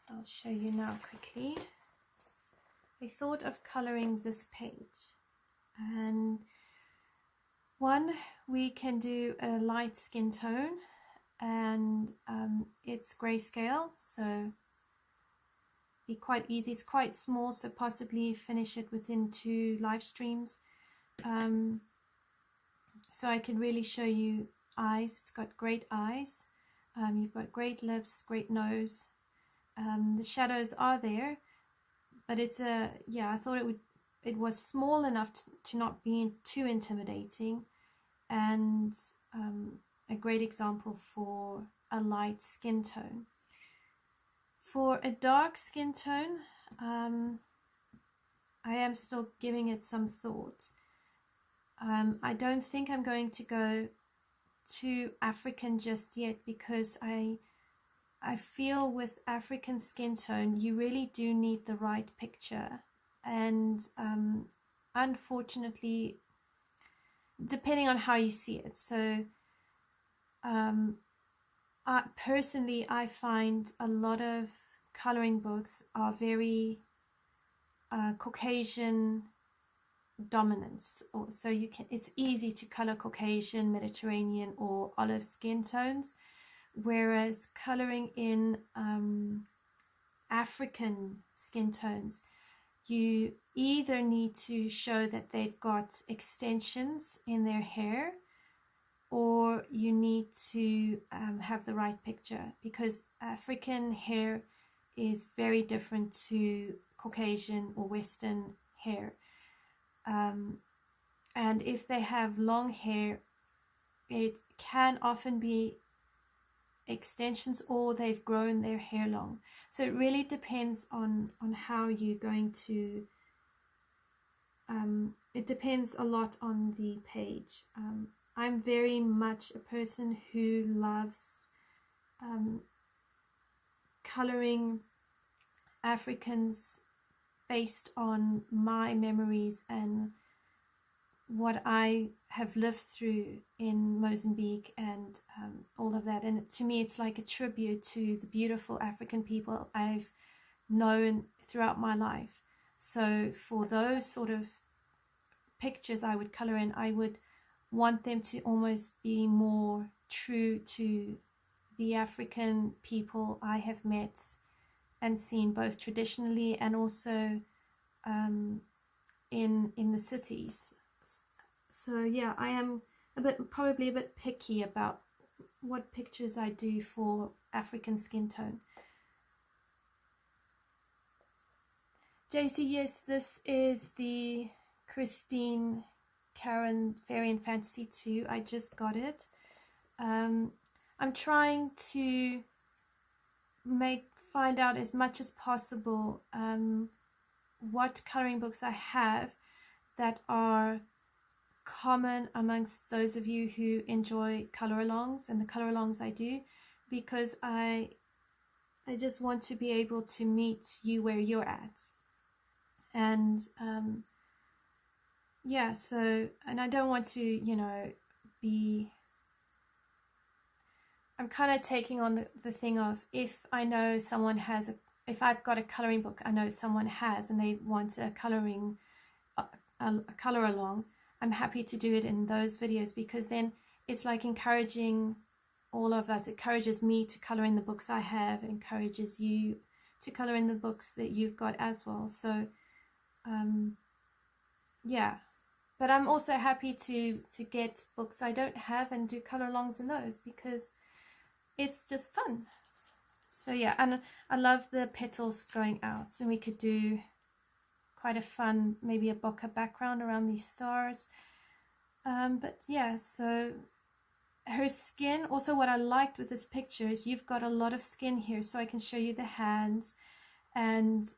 I'll show you now quickly. I thought of coloring this page, and one, we can do a light skin tone, and it's grayscale, so be quite easy. It's quite small, so possibly finish it within 2 live streams. So I can really show you eyes. It's got great eyes. You've got great lips, great nose. The shadows are there, but it's a, yeah, I thought it was small enough to not be too intimidating, and a great example for a light skin tone. For a dark skin tone, I am still giving it some thought. I don't think I'm going to go too African just yet, because I feel with African skin tone you really do need the right picture, and unfortunately, depending on how you see it. So personally, I find a lot of coloring books are very Caucasian dominance, or so you can, it's easy to color Caucasian, Mediterranean or olive skin tones, whereas coloring in African skin tones, you either need to show that they've got extensions in their hair, or you need to have the right picture, because African hair is very different to Caucasian or Western hair. And if they have long hair, it can often be extensions, or they've grown their hair long. So it really depends on how you're going to, it depends a lot on the page. I'm very much a person who loves coloring Africans based on my memories and what I have lived through in Mozambique and all of that. And to me, it's like a tribute to the beautiful African people I've known throughout my life. So for those sort of pictures I would color in, I would want them to almost be more true to the African people I have met and seen, both traditionally and also in the cities. So yeah, I am probably a bit picky about what pictures I do for African skin tone. JC, yes, this is the Christine Karen Fairy and Fantasy 2. I just got it. I'm trying to find out as much as possible what coloring books I have that are common amongst those of you who enjoy color alongs, and the color alongs I do, because I just want to be able to meet you where you're at. And yeah, so, and I don't want to, you know, I'm kind of taking on the thing of, if I know someone has if I've got a coloring book I know someone has and they want a coloring a color along, I'm happy to do it in those videos, because then it's like encouraging all of us. It encourages me to color in the books I have, it encourages you to color in the books that you've got as well. So yeah, but I'm also happy to get books I don't have and do color alongs in those, because it's just fun. So yeah, and I love the petals going out, and we could do quite a fun, maybe a bokeh background around these stars. But yeah, so her skin, also what I liked with this picture is you've got a lot of skin here, so I can show you the hands, and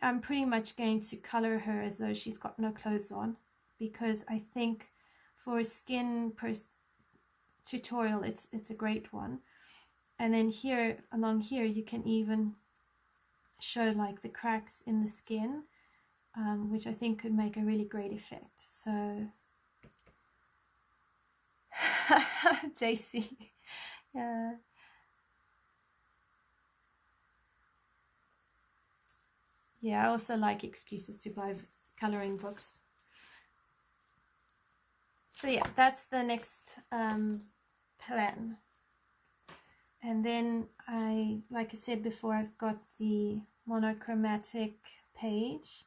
I'm pretty much going to color her as though she's got no clothes on, because I think for a skin tutorial it's a great one. And then here, along here, you can even show like the cracks in the skin, which I think could make a really great effect. So JC, yeah. Yeah, I also like excuses to buy coloring books. So yeah, that's the next plan. And then like I said before, I've got the monochromatic page,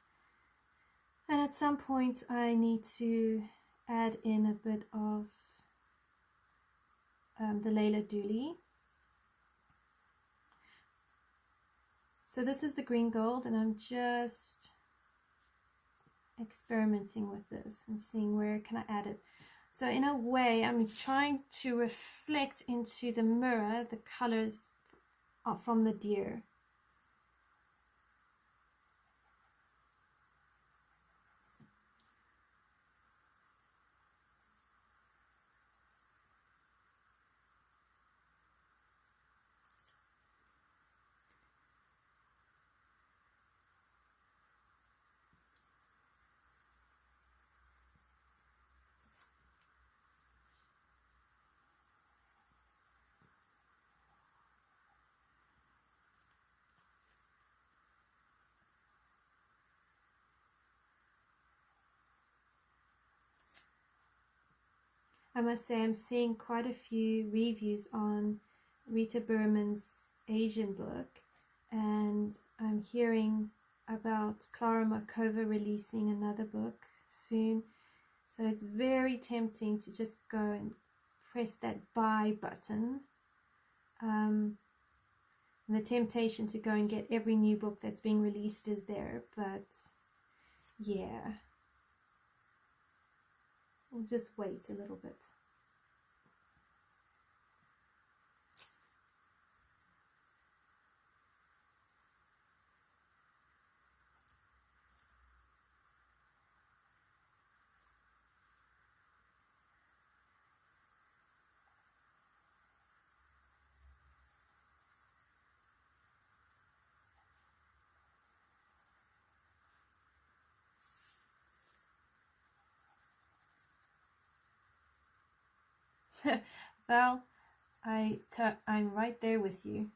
and at some point I need to add in a bit of the Layla Dooley. So this is the green gold, and I'm just experimenting with this and seeing where can I add it. So in a way, I'm trying to reflect into the mirror the colors from the deer. I must say I'm seeing quite a few reviews on Rita Berman's Asian book, and I'm hearing about Clara Markova releasing another book soon. So it's very tempting to just go and press that buy button. And the temptation to go and get every new book that's being released is there, but yeah. We'll just wait a little bit. Val, I'm right there with you.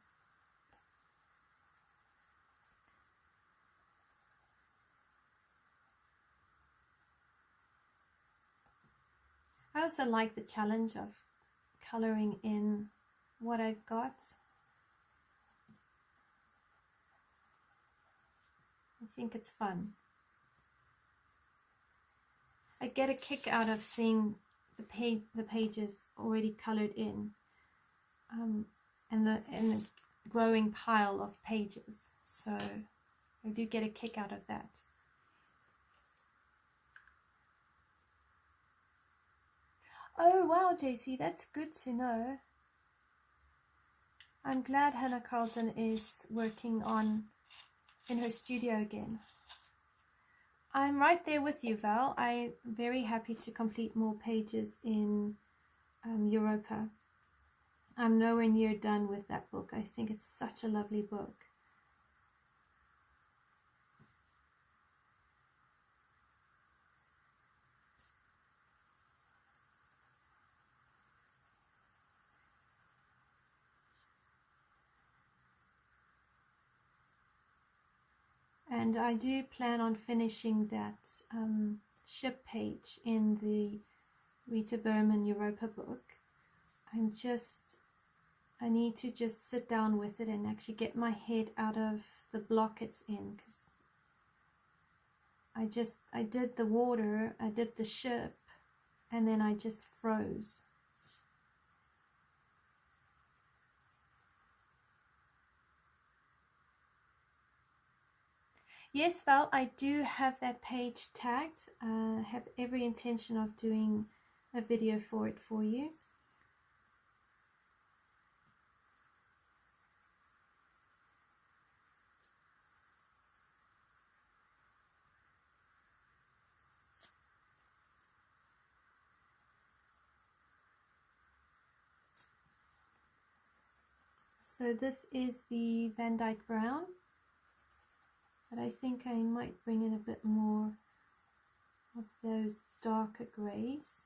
I also like the challenge of coloring in what I've got. I think it's fun. I get a kick out of seeing the pages already colored in, and the growing pile of pages. So I do get a kick out of that. Oh wow, JC, that's good to know. I'm glad Hanna Karlzon is working in her studio again. I'm right there with you, Val. I'm very happy to complete more pages in Europa. I'm nowhere near done with that book. I think it's such a lovely book. And I do plan on finishing that ship page in the Rita Berman Europa book. I need to just sit down with it and actually get my head out of the block it's in, because I did the water, I did the ship, and then I just froze. Yes, Val, I do have that page tagged. I have every intention of doing a video for it for you. So this is the Dyk Brown, but I think I might bring in a bit more of those darker greys.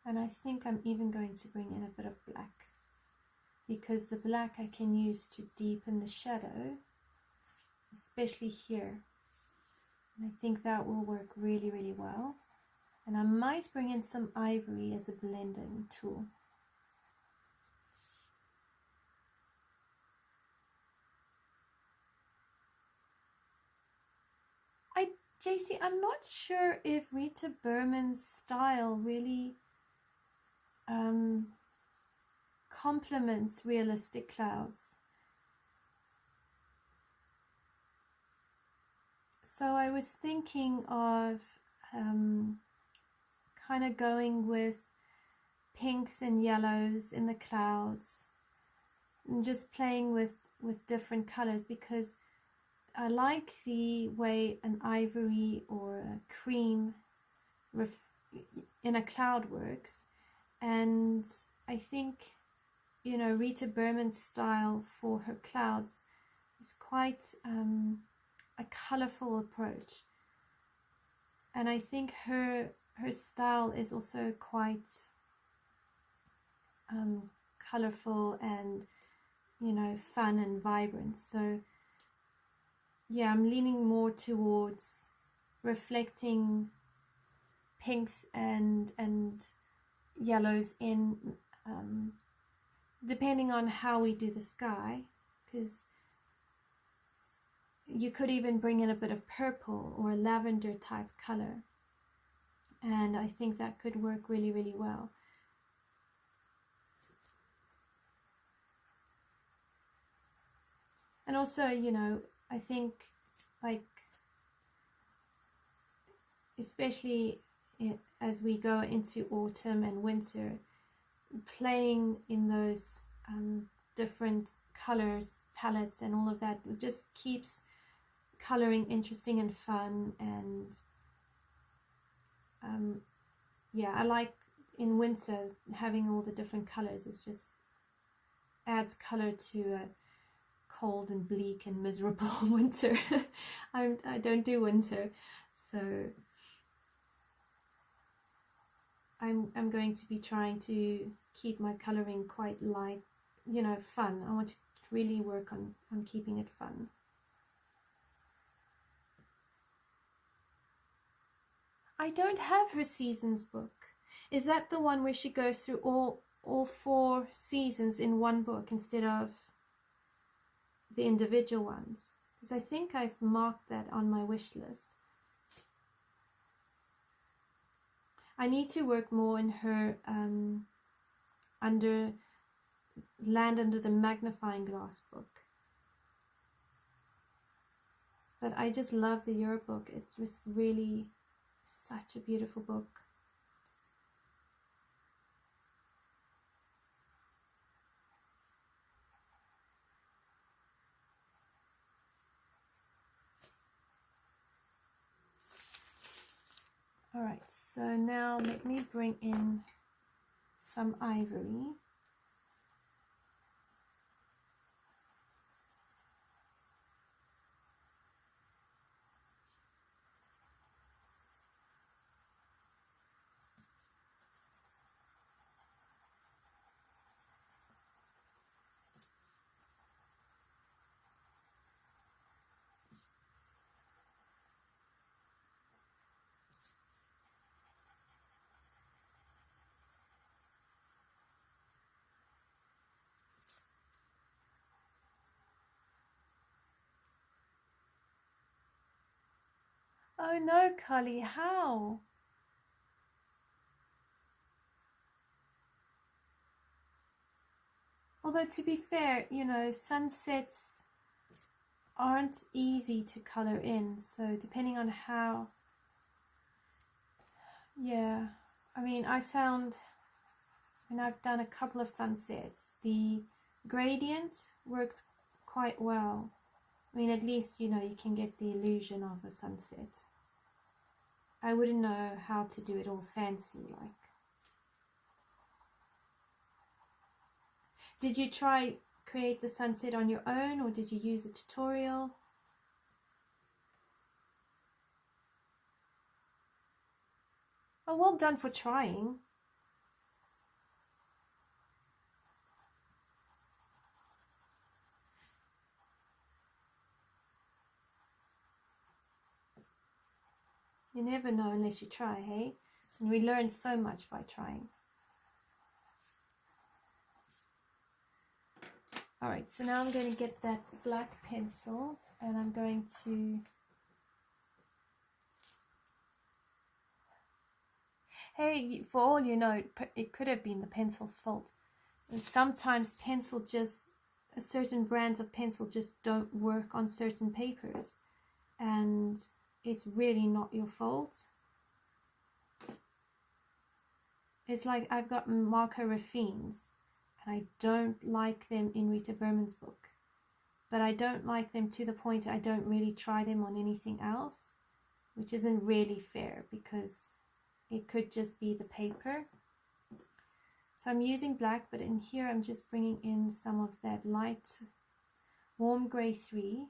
And I think I'm even going to bring in a bit of black, because the black I can use to deepen the shadow, especially here. And I think that will work really, really well. And I might bring in some ivory as a blending tool. JC, I'm not sure if Rita Berman's style really complements realistic clouds. So I was thinking of kind of going with pinks and yellows in the clouds and just playing with different colors, because I like the way an ivory or a cream in a cloud works. And I think, you know, Rita Berman's style for her clouds is quite a colorful approach. And I think her style is also quite colorful and, you know, fun and vibrant. So yeah, I'm leaning more towards reflecting pinks and yellows in, depending on how we do the sky, because you could even bring in a bit of purple or lavender type color, and I think that could work really, really well. And also, you know, I think, like, especially as we go into autumn and winter, playing in those different colors, palettes and all of that just keeps coloring interesting and fun. And yeah, I like in winter having all the different colors. It just adds color to a cold and bleak and miserable winter. I don't do winter, so I'm going to be trying to keep my coloring quite light, you know, fun. I want to really work on keeping it fun. I don't have her seasons book. Is that the one where she goes through all 4 seasons in one book instead of the individual ones? Because I think I've marked that on my wish list. I need to work more in her Land Under the Magnifying Glass book. But I just love the Europe book. It was really such a beautiful book. Alright, so now let me bring in some ivory. Oh no, Cully, how? Although to be fair, you know, sunsets aren't easy to color in, so depending on how, yeah, I mean, I found when I've done a couple of sunsets, the gradient works quite well. I mean, at least, you know, you can get the illusion of a sunset. I wouldn't know how to do it all fancy like. Did you try create the sunset on your own, or did you use a tutorial? Oh, well done for trying. You never know unless you try, hey? And we learn so much by trying. Alright, so now I'm going to get that black pencil and I'm going to... Hey, for all you know, it could have been the pencil's fault. And sometimes certain brands of pencil just don't work on certain papers. And it's really not your fault. It's like I've got marker Raffines, and I don't like them in Rita Berman's book. But I don't like them to the point I don't really try them on anything else, which isn't really fair because it could just be the paper. So I'm using black, but in here I'm just bringing in some of that light warm grey 3.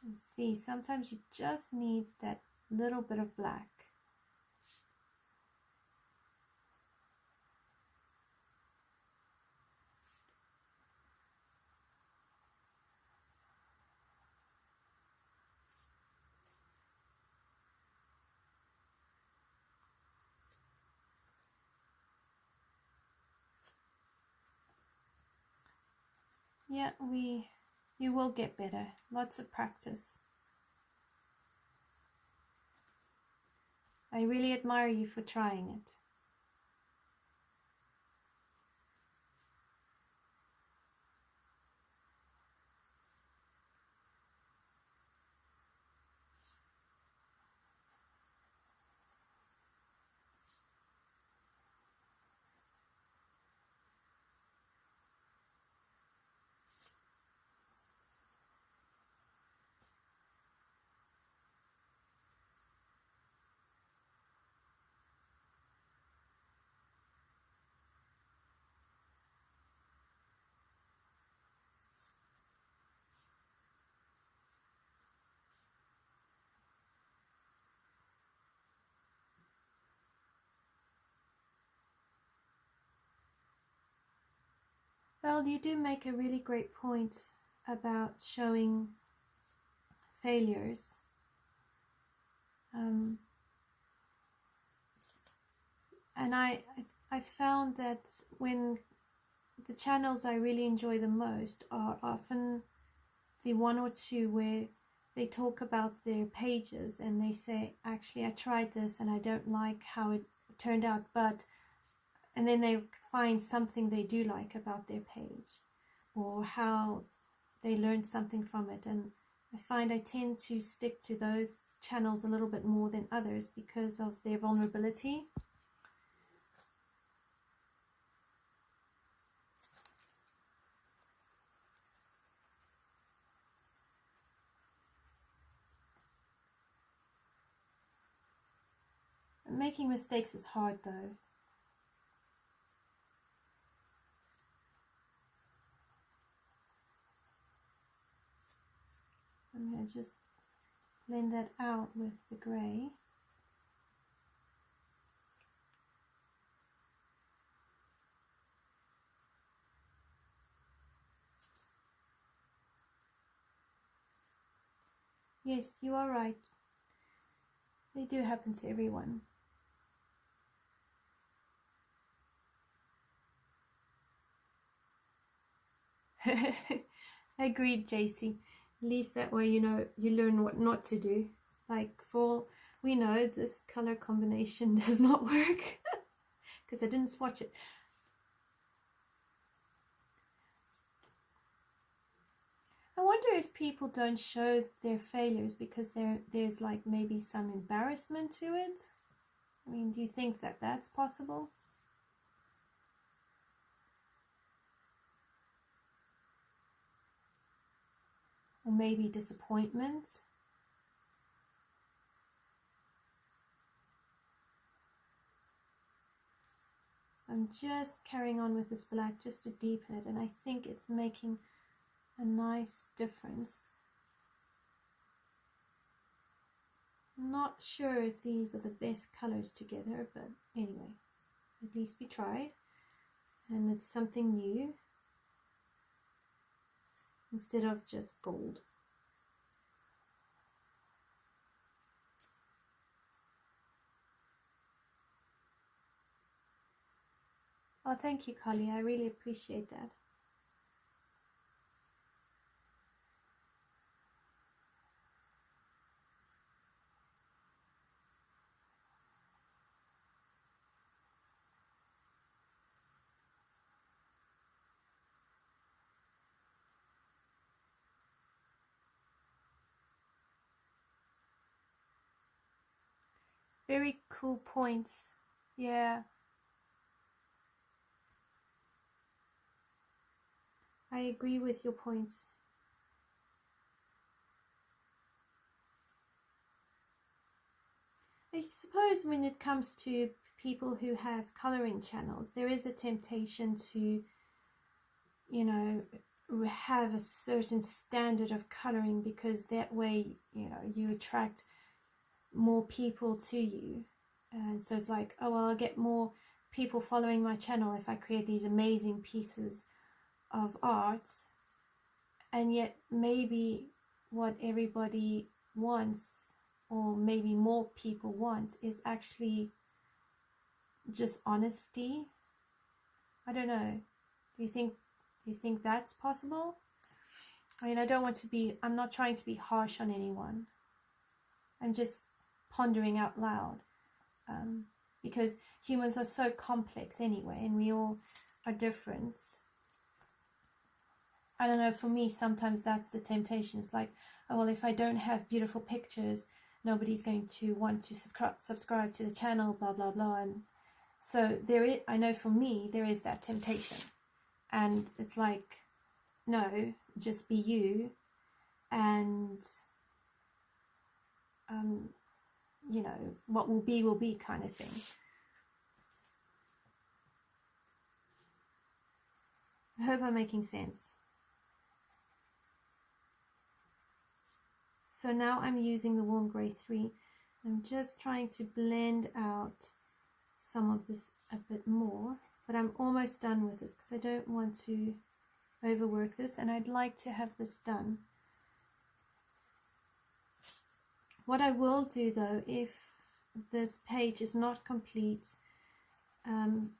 And see, sometimes you just need that little bit of black. Yeah, you will get better. Lots of practice. I really admire you for trying it. Well, you do make a really great point about showing failures. And I found that when the channels I really enjoy the most are often the one or two where they talk about their pages and they say, actually, I tried this and I don't like how it turned out, and then they find something they do like about their page or how they learned something from it. And I find I tend to stick to those channels a little bit more than others because of their vulnerability. Making mistakes is hard though. I'm going to just blend that out with the grey. Yes, you are right. They do happen to everyone. Agreed, JC. At least that way, you know, you learn what not to do. Like, for all we know, this color combination does not work because I didn't swatch it. I wonder if people don't show their failures because there's like maybe some embarrassment to it. I mean, do you think that that's possible? Or maybe disappointment? So I'm just carrying on with this black just to deepen it, and I think it's making a nice difference. I'm not sure if these are the best colors together, but anyway, at least we tried, and it's something new instead of just gold. Oh, thank you, Carly. I really appreciate that. Very cool points. Yeah. I agree with your points. I suppose when it comes to people who have coloring channels, there is a temptation to, you know, have a certain standard of coloring because that way, you know, you attract more people to you. And so it's like, oh, well, I'll get more people following my channel if I create these amazing pieces of art. And yet maybe what everybody wants, or maybe more people want, is actually just honesty. I don't know. Do you think that's possible? I mean, I'm not trying to be harsh on anyone. I'm just pondering out loud, because humans are so complex anyway, and we all are different. I don't know, for me, sometimes that's the temptation. It's like, oh, well, if I don't have beautiful pictures, nobody's going to want to subscribe to the channel, blah, blah, blah. And so I know for me, there is that temptation. And it's like, no, just be you. And, you know, what will be kind of thing. I hope I'm making sense. So now I'm using the Warm Grey 3. I'm just trying to blend out some of this a bit more, but I'm almost done with this because I don't want to overwork this, and I'd like to have this done. What I will do though, if this page is not complete during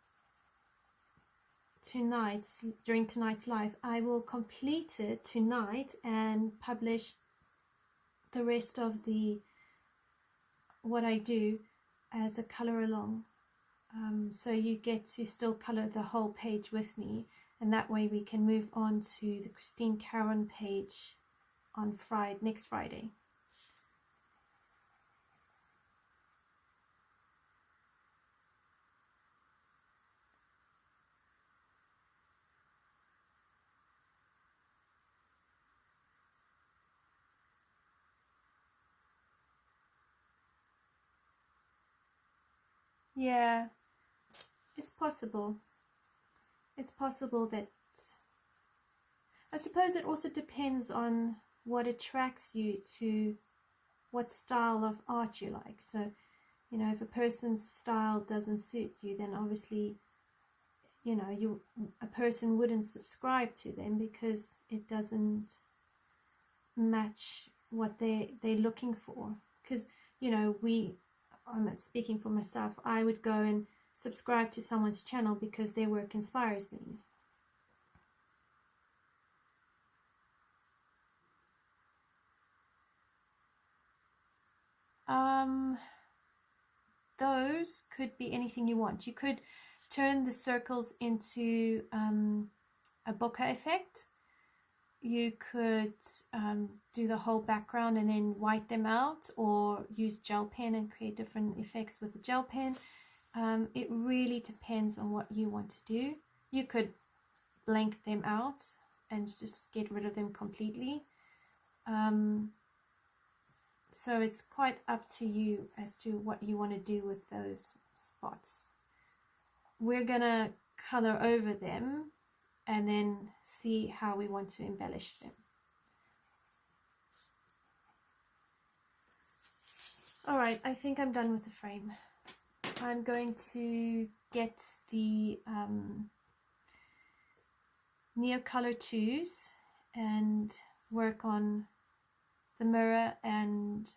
tonight's live, I will complete it tonight and publish the rest of what I do as a color along, so you get to still color the whole page with me, and that way we can move on to the Christine Caron page on next Friday. Yeah, it's possible. It's possible that, I suppose it also depends on what attracts you to what style of art you like. So, you know, if a person's style doesn't suit you, then obviously, you know, a person wouldn't subscribe to them because it doesn't match what they're looking for. Because, you know, I'm speaking for myself, I would go and subscribe to someone's channel because their work inspires me. Those could be anything you want. You could turn the circles into a bokeh effect. You could do the whole background and then white them out, or use gel pen and create different effects with the gel pen. It really depends on what you want to do. You could blank them out and just get rid of them completely. So it's quite up to you as to what you want to do with those spots. We're gonna color over them and then see how we want to embellish them. All right, I think I'm done with the frame. I'm going to get the Neocolor IIs and work on the mirror and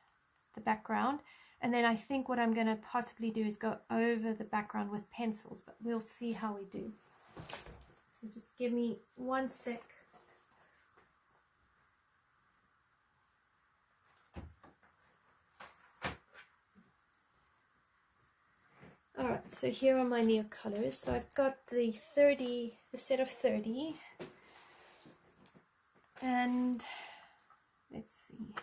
the background, and then I think what I'm going to possibly do is go over the background with pencils, but we'll see how we do. So just give me 1 sec. Alright, so here are my Neocolors. So I've got the set of 30, and let's see.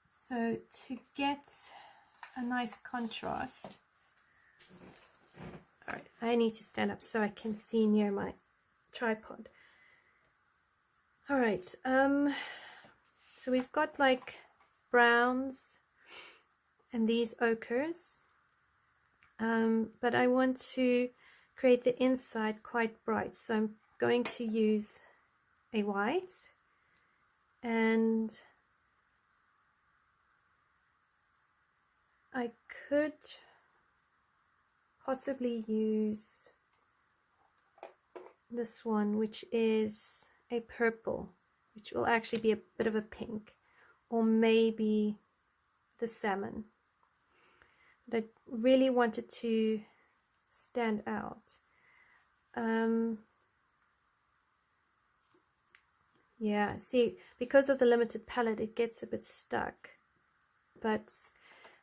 So to get a nice contrast, all right, I need to stand up so I can see near my tripod. All right, so we've got like browns and these ochres, but I want to create the inside quite bright, so I'm going to use a white, and I could possibly use this one, which is a purple, which will actually be a bit of a pink, or maybe the salmon. But I really wanted to stand out. Yeah, see, because of the limited palette, it gets a bit stuck, but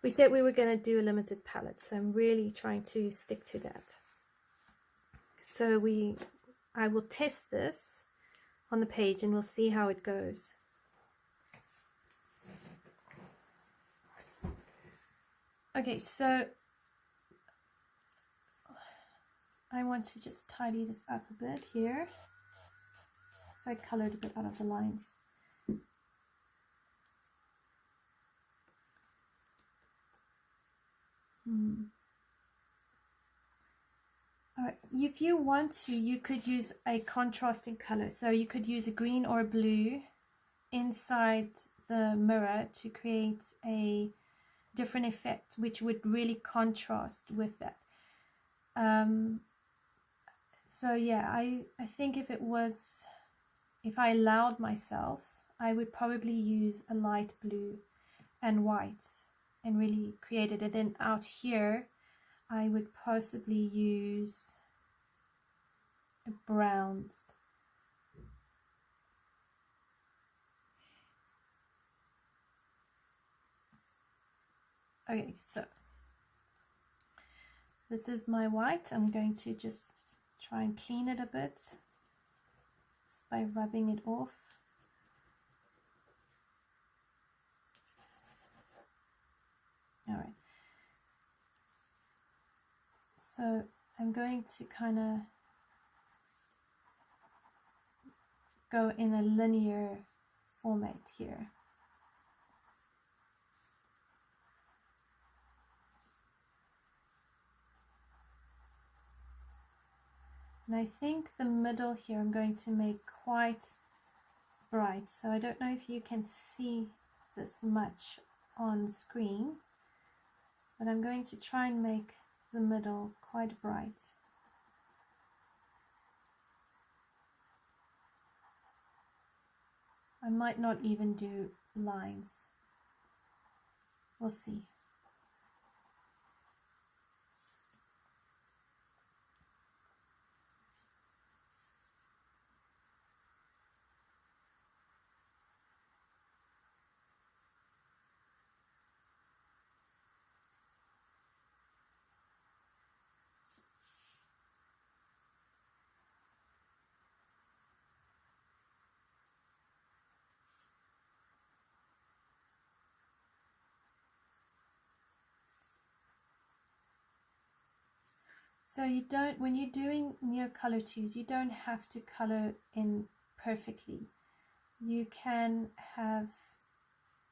we said we were going to do a limited palette, so I'm really trying to stick to that. So I will test this on the page and we'll see how it goes. Okay, so I want to just tidy this up a bit here. So I colored a bit out of the lines. Alright, if you want to, you could use a contrasting color. So you could use a green or a blue inside the mirror to create a different effect, which would really contrast with that. So yeah, I think if I allowed myself, I would probably use a light blue and white and really create it. And then out here, I would possibly use browns. Okay, so this is my white. I'm going to just try and clean it a bit just by rubbing it off. All right. So I'm going to kind of go in a linear format here. And I think the middle here I'm going to make quite bright. So I don't know if you can see this much on screen, but I'm going to try and make the middle quite bright. I might not even do lines. We'll see. So you don't, when you're doing Neocolor IIs, you don't have to color in perfectly. You can have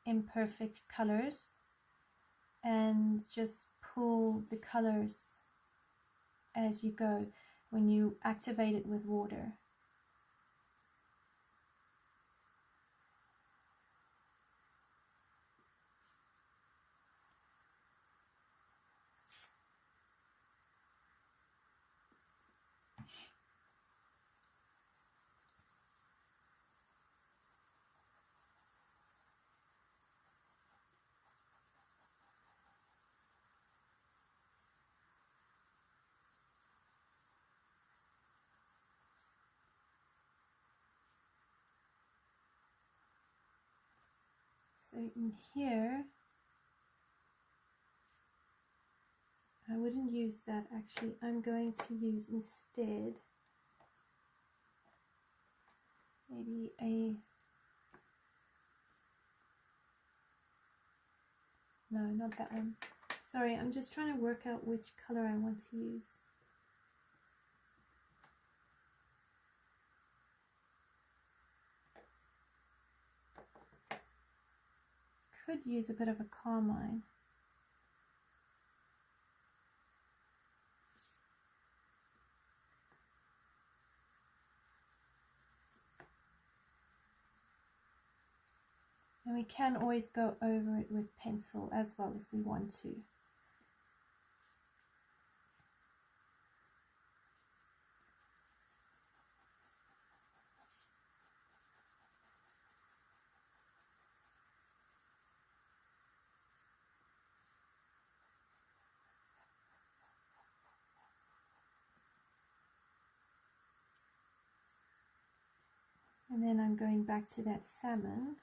imperfect colors and just pull the colors as you go when you activate it with water. So in here, I wouldn't use that actually. I'm going to use instead maybe no, not that one. Sorry, I'm just trying to work out which color I want to use. Could use a bit of a carmine. And we can always go over it with pencil as well if we want to. And then I'm going back to that salmon.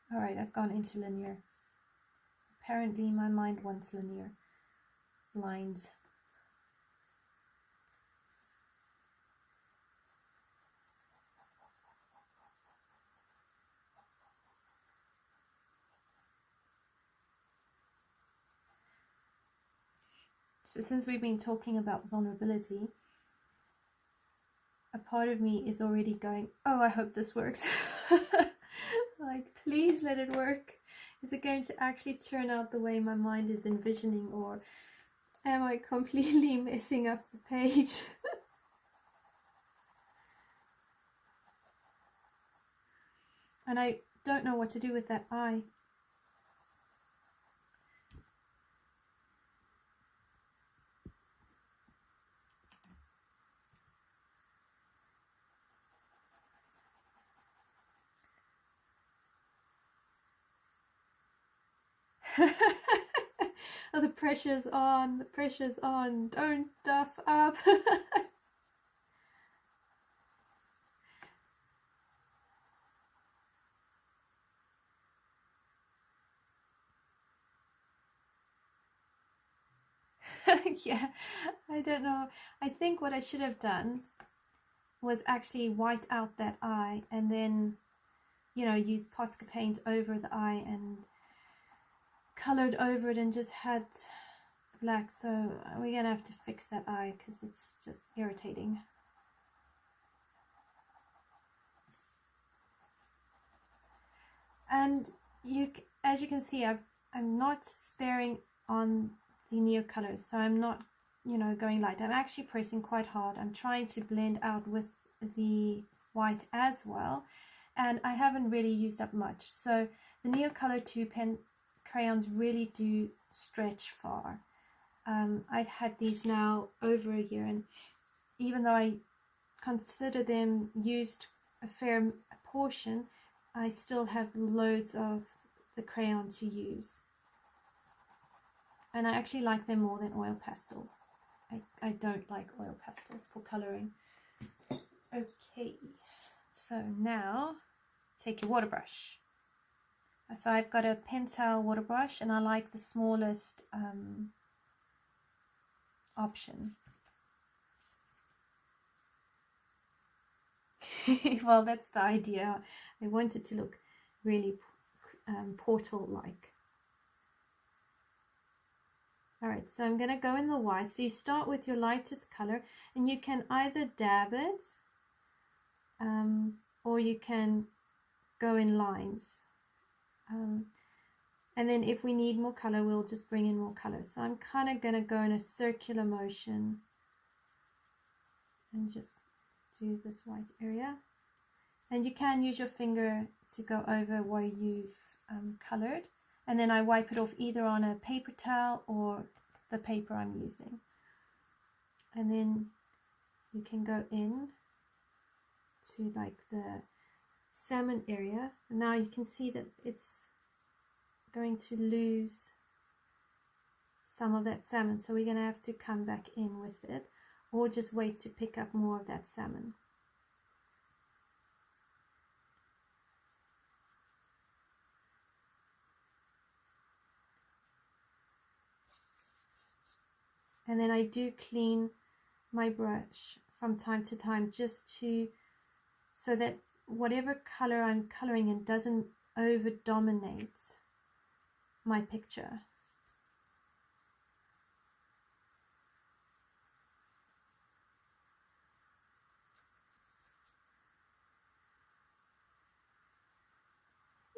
Alright, I've gone into linear. Apparently my mind wants linear lines. So since we've been talking about vulnerability, a part of me is already going, oh, I hope this works. Like, please let it work. Is it going to actually turn out the way my mind is envisioning, or am I completely messing up the page? And I don't know what to do with that eye. Oh, the pressure's on, the pressure's on. Don't duff up. Yeah, I don't know. I think what I should have done was actually white out that eye and then, you know, use Posca paint over the eye and colored over it and just had black. So we're gonna have to fix that eye because it's just irritating. And as you can see, I'm not sparing on the Neocolors, so I'm not, you know, going light. I'm actually pressing quite hard. I'm trying to blend out with the white as well, and I haven't really used up much. So the Neocolor II pen crayons really do stretch far. I've had these now over a year, and even though I consider them used a fair portion, I still have loads of the crayon to use. And I actually like them more than oil pastels. I don't like oil pastels for colouring. Okay, so now take your water brush. So I've got a pentel water brush and I like the smallest option. Well, that's the idea. I want it to look really portal-like. Alright, so I'm going to go in the white. So you start with your lightest color and you can either dab it or you can go in lines. And then if we need more color, we'll just bring in more color. So I'm kind of going to go in a circular motion and just do this white area. And you can use your finger to go over where you've colored. And then I wipe it off either on a paper towel or the paper I'm using. And then you can go in to like the salmon area. And now you can see that it's going to lose some of that salmon. So we're going to have to come back in with it or just wait to pick up more of that salmon. And then I do clean my brush from time to time just so that whatever color I'm coloring in doesn't over dominate my picture.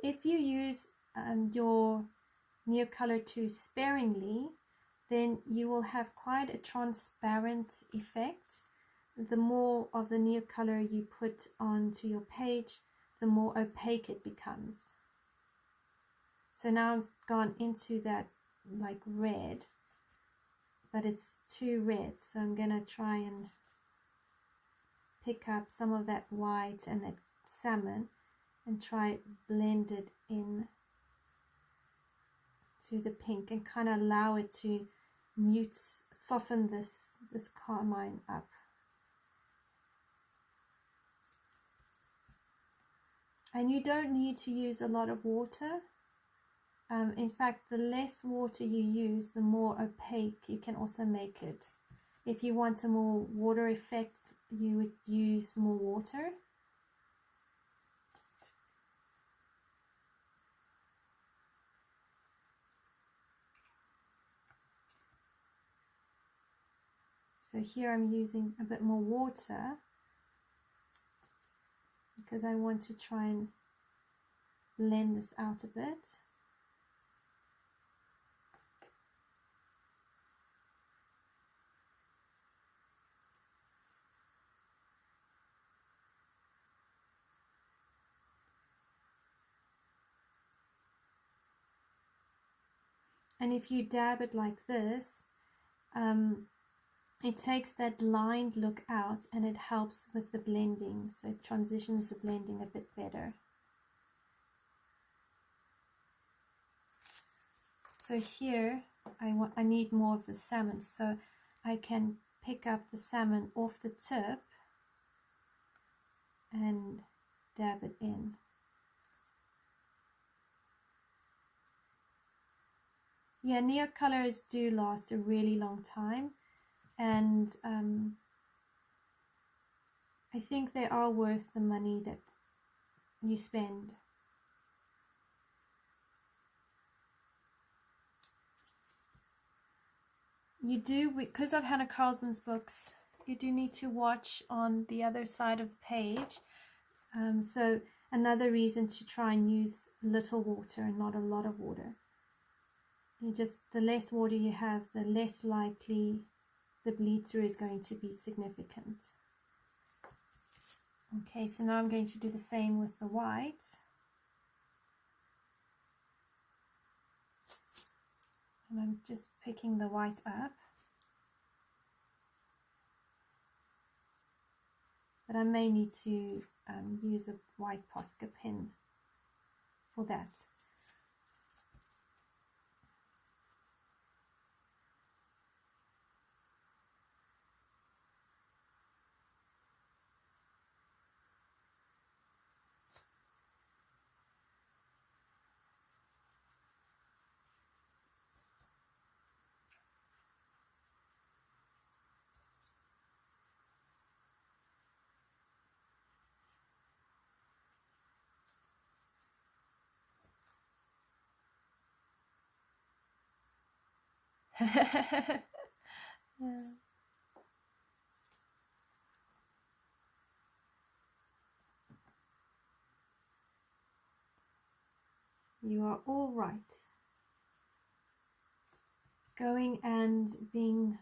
If you use your Neocolor too sparingly, then you will have quite a transparent effect. The more of the Neocolor you put onto your page, the more opaque it becomes. So now I've gone into that like red, but it's too red. So I'm going to try and pick up some of that white and that salmon and try blend it in to the pink and kind of allow it to soften this carmine up. And you don't need to use a lot of water. In fact, the less water you use, the more opaque you can also make it. If you want a more water effect, you would use more water. So here I'm using a bit more water because I want to try and blend this out a bit. And if you dab it like this, it takes that lined look out and it helps with the blending. So it transitions the blending a bit better. So here I need more of the salmon. So I can pick up the salmon off the tip and dab it in. Yeah, Neocolors do last a really long time. And I think they are worth the money that you spend. You do, because of Hanna Karlzon's books, you do need to watch on the other side of the page. So another reason to try and use little water and not a lot of water. The less water you have, the less likely the bleed through is going to be significant. Okay, so now I'm going to do the same with the white. And I'm just picking the white up. But I may need to use a white Posca pen for that. Yeah. You are all right. Going and being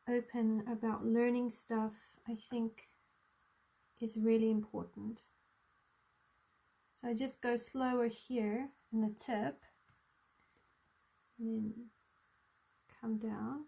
open about learning stuff, I think, is really important. So I just go slower here in the tip, and then come down.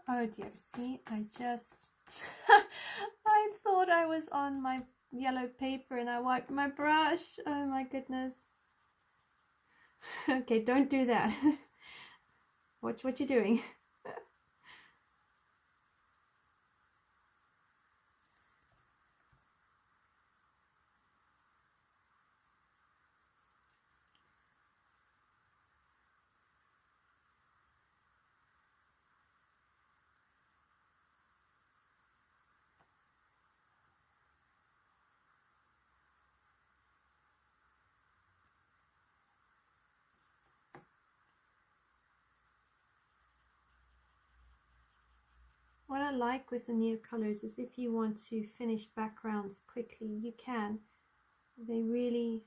Oh dear, see, I just, I thought I was on my yellow paper and I wiped my brush. Oh my goodness. Okay, don't do that. Watch what you're doing. What I like with the Neocolors is if you want to finish backgrounds quickly, you can. They really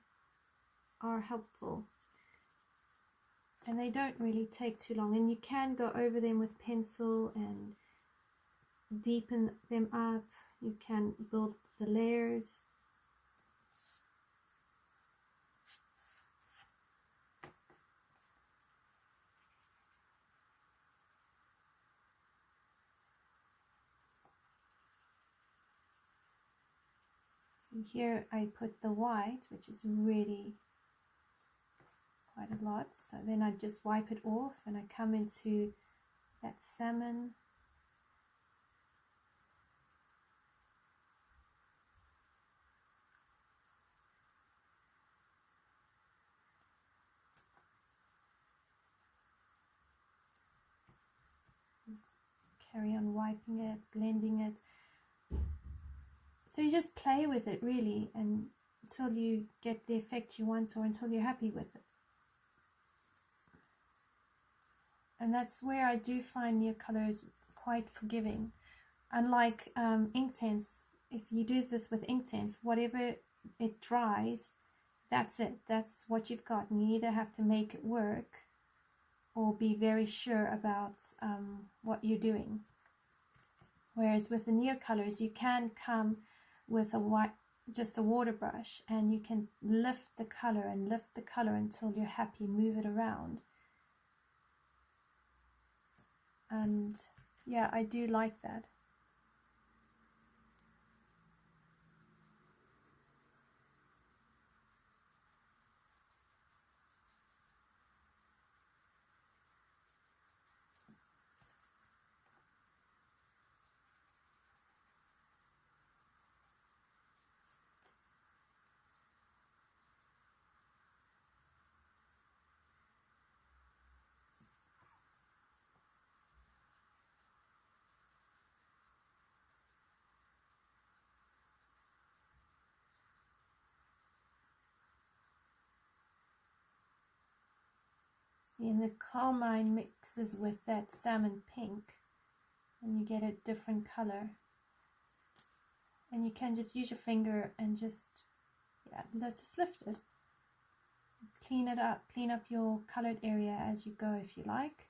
are helpful. And they don't really take too long. And you can go over them with pencil and deepen them up. You can build the layers. Here I put the white, which is really quite a lot. So then I just wipe it off and I come into that salmon. Just carry on wiping it, blending it. So you just play with it really, and until you get the effect you want or until you're happy with it. And that's where I do find Neocolors quite forgiving. Unlike Inktense, if you do this with Inktense, whatever it dries, that's it. That's what you've got. And you either have to make it work or be very sure about what you're doing. Whereas with the Neocolors, you can come with a white, just a water brush, and you can lift the color and lift the color until you're happy, move it around. And yeah, I do like that. See, and the carmine mixes with that salmon pink, and you get a different color. And you can just use your finger and just, yeah, just lift it. Clean it up, clean up your colored area as you go if you like.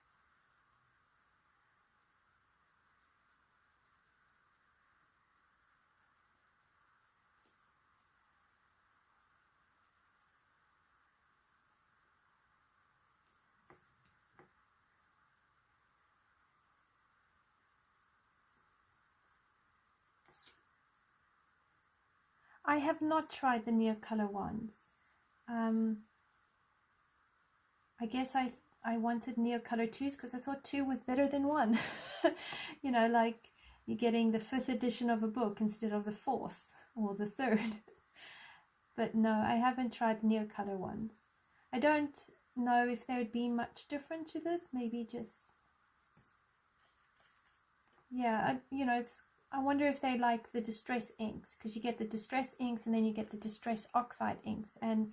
I have not tried the Neocolor ones. I guess I wanted Neocolor 2s because I thought 2 was better than 1. You know, like you're getting the 5th edition of a book instead of the 4th or the 3rd. But no, I haven't tried the Neocolor ones. I don't know if there would be much different to this. Maybe just, yeah, you know, I wonder if they like the distress inks, because you get the distress inks and then you get the distress oxide inks. And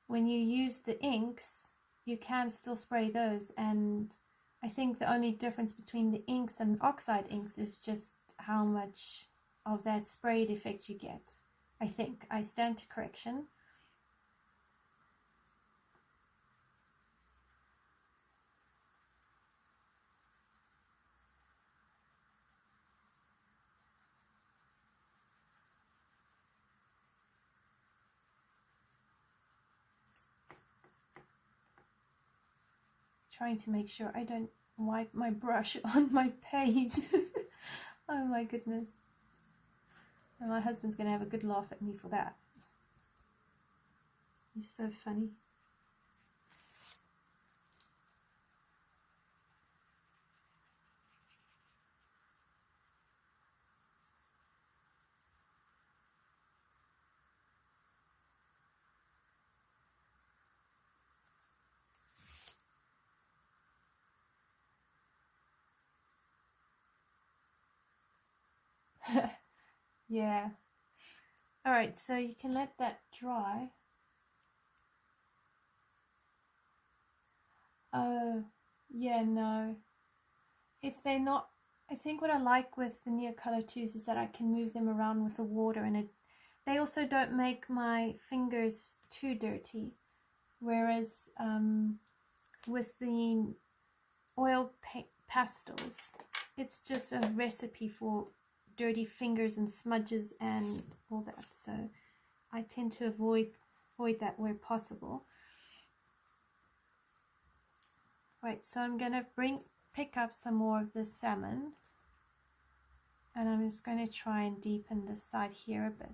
when you use the inks, you can still spray those. And I think the only difference between the inks and oxide inks is just how much of that sprayed effect you get. I think. I stand to correction. Trying to make sure I don't wipe my brush on my page. Oh my goodness. And my husband's going to have a good laugh at me for that. He's so funny. Yeah. Alright, so you can let that dry. Oh, yeah, no. If they're not, I think what I like with the Neocolor 2s is that I can move them around with the water, and they also don't make my fingers too dirty. Whereas with the oil pastels, it's just a recipe for dirty fingers and smudges and all that. So I tend to avoid that where possible. Right, so I'm gonna pick up some more of this salmon, and I'm just going to try and deepen this side here a bit.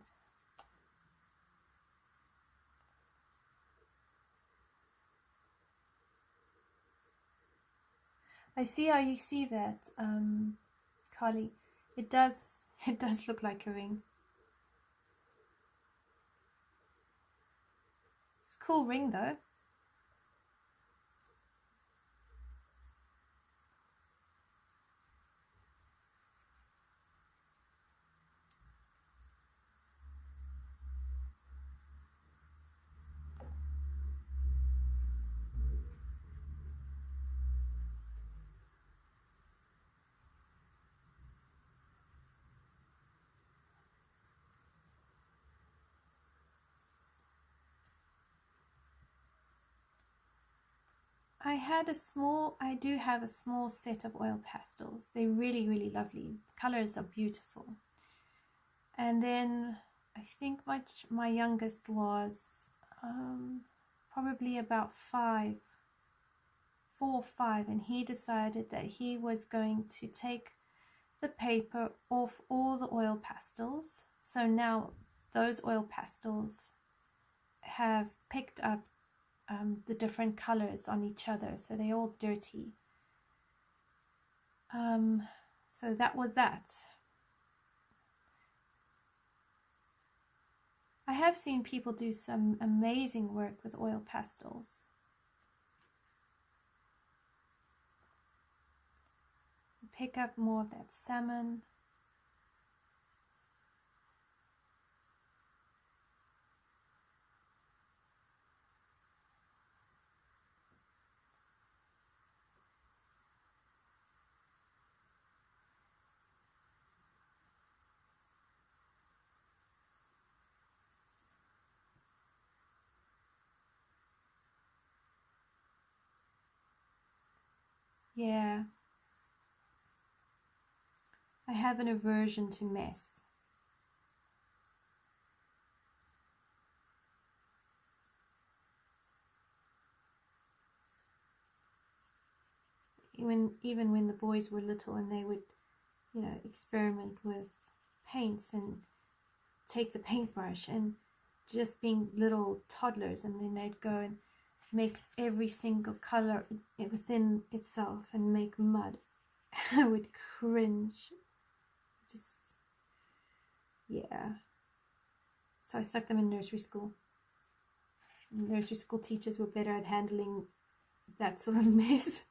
I see how you see that, Carly. It does look like a ring. It's a cool ring though. I do have a small set of oil pastels. They're really, really lovely. The colors are beautiful. And then I think my youngest was probably about 4 or 5, and he decided that he was going to take the paper off all the oil pastels. So now those oil pastels have picked up the different colors on each other, so they're all dirty. So that was that. I have seen people do some amazing work with oil pastels. Pick up more of that salmon. Yeah. I have an aversion to mess. Even when the boys were little and they would, you know, experiment with paints and take the paintbrush and just being little toddlers, and then they'd go and mix every single color within itself and make mud. I would cringe. Just, yeah. So I stuck them in nursery school. Nursery school teachers were better at handling that sort of mess.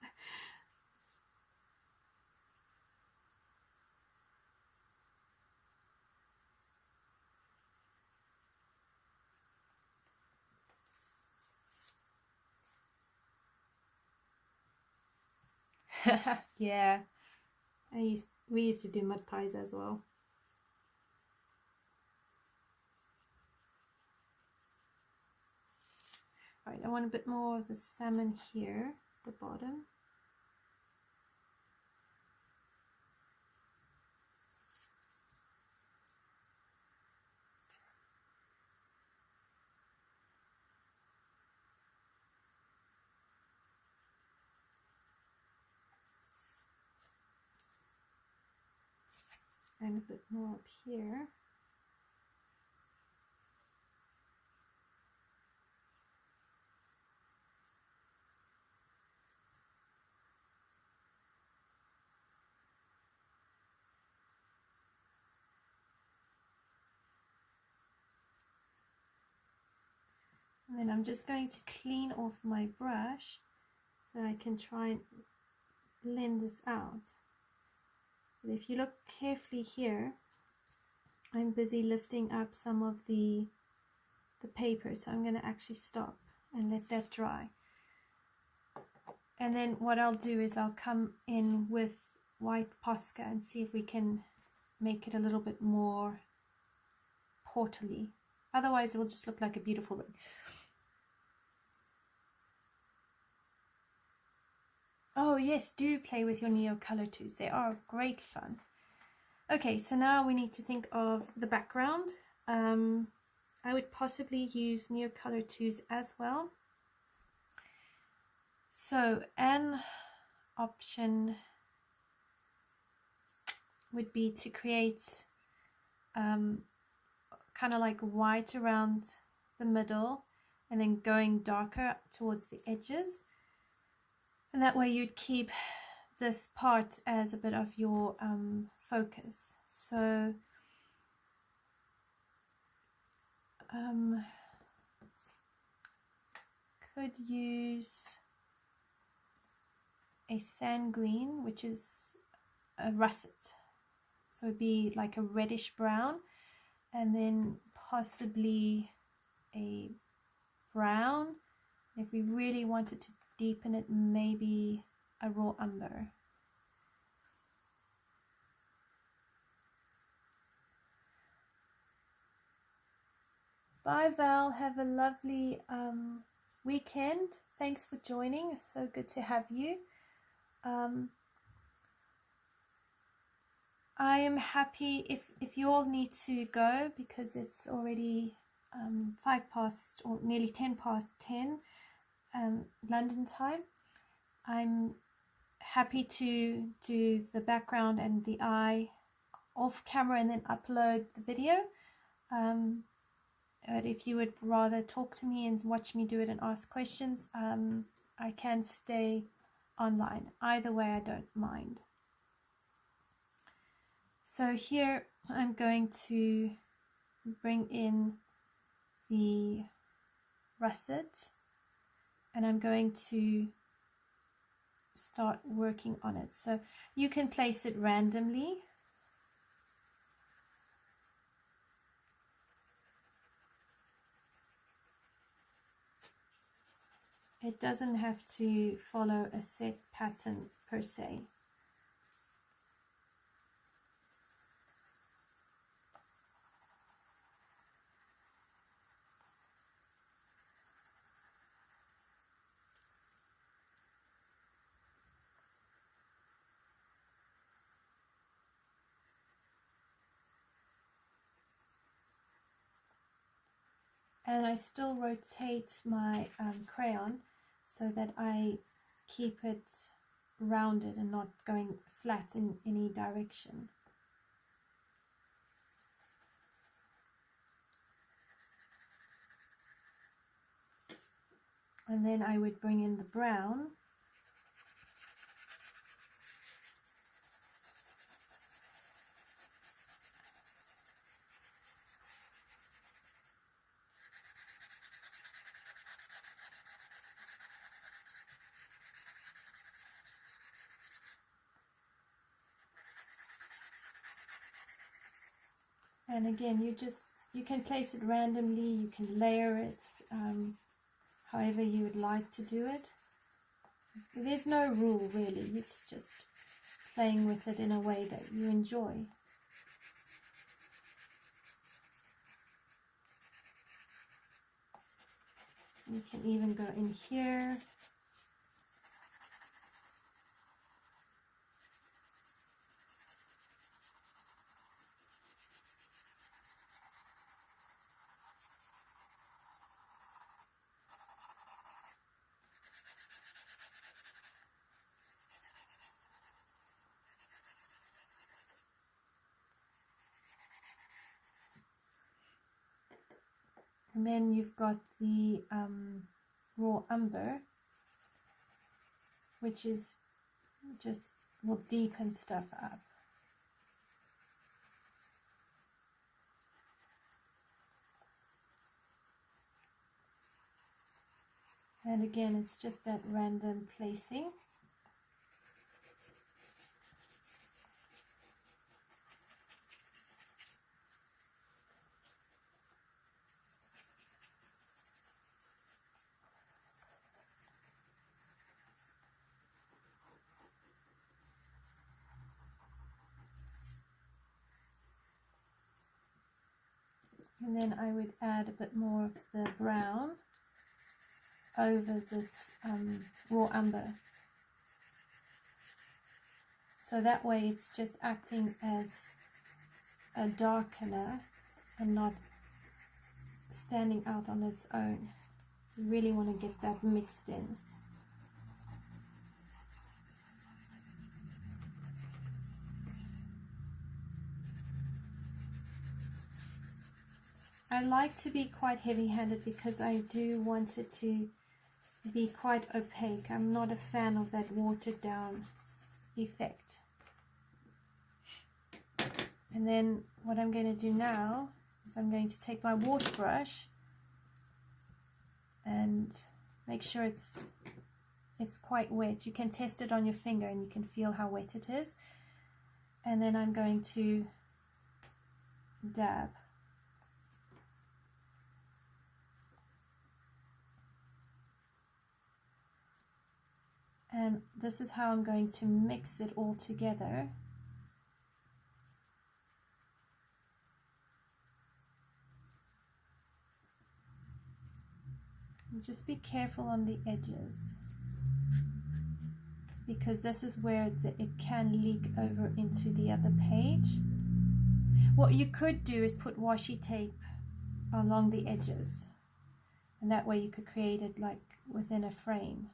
Yeah, we used to do mud pies as well. All right, I want a bit more of the salmon here at the bottom. And a bit more up here. And then I'm just going to clean off my brush so I can try and blend this out. But if you look carefully here, I'm busy lifting up some of the paper, so I'm going to actually stop and let that dry. And then what I'll do is I'll come in with white Posca and see if we can make it a little bit more portally. Otherwise it will just look like a beautiful ring. Oh yes, do play with your Neocolor IIs. They are great fun. Okay, so now we need to think of the background. I would possibly use Neocolor IIs as well. So an option would be to create kind of like white around the middle and then going darker towards the edges. And that way you'd keep this part as a bit of your focus. So could use a Sanguine, which is a Russet. So it'd be like a reddish brown, and then possibly a brown. If we really wanted to deepen it, maybe a raw umber. Bye Val, have a lovely weekend. Thanks for joining, it's so good to have you. I am happy if you all need to go, because it's already 5 past or nearly 10 past 10 London time. I'm happy to do the background and the eye off camera and then upload the video. But if you would rather talk to me and watch me do it and ask questions, I can stay online. Either way, I don't mind. So here I'm going to bring in the russet, and I'm going to start working on it. So you can place it randomly. It doesn't have to follow a set pattern per se. And I still rotate my crayon so that I keep it rounded and not going flat in any direction. And then I would bring in the brown. And again, you can place it randomly, you can layer it however you would like to do it. There's no rule really, it's just playing with it in a way that you enjoy. You can even go in here. And then you've got the raw umber, which is just will deepen stuff up. And again, it's just that random placing. And then I would add a bit more of the brown over this raw umber. So that way it's just acting as a darkener and not standing out on its own. So you really want to get that mixed in. I like to be quite heavy-handed because I do want it to be quite opaque. I'm not a fan of that watered down effect. And then what I'm going to do now is I'm going to take my water brush and make sure it's quite wet. You can test it on your finger and you can feel how wet it is. And then I'm going to dab. And this is how I'm going to mix it all together. And just be careful on the edges, because this is where it can leak over into the other page. What you could do is put washi tape along the edges, and that way you could create it like within a frame.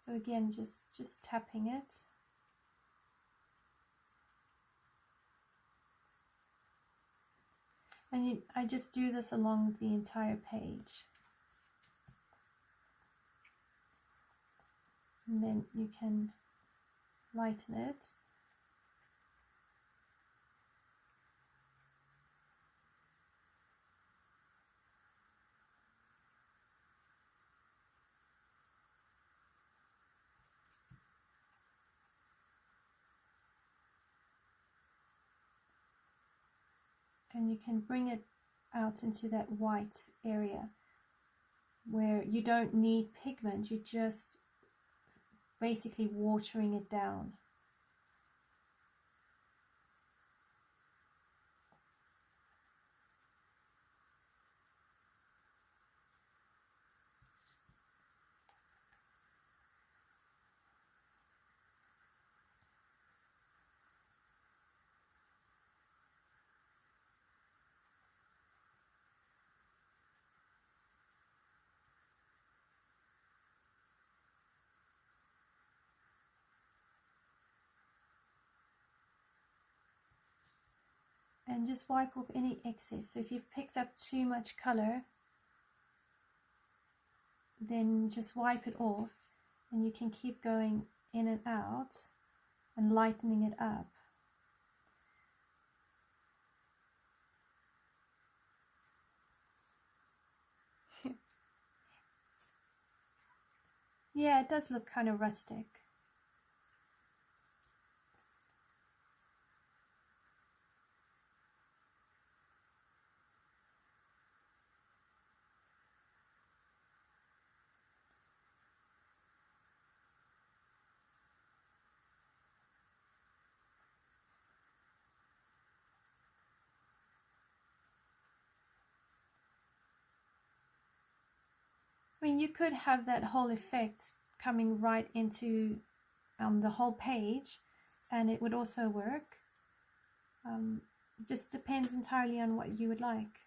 So again, just tapping it. And I just do this along the entire page. And then you can lighten it. And you can bring it out into that white area where you don't need pigment, you're just basically watering it down. and just wipe off any excess. So if you've picked up too much color, then just wipe it off, and you can keep going in and out and lightening it up. Yeah, it does look kind of rustic. I mean, you could have that whole effect coming right into the whole page, and it would also work. It just depends entirely on what you would like.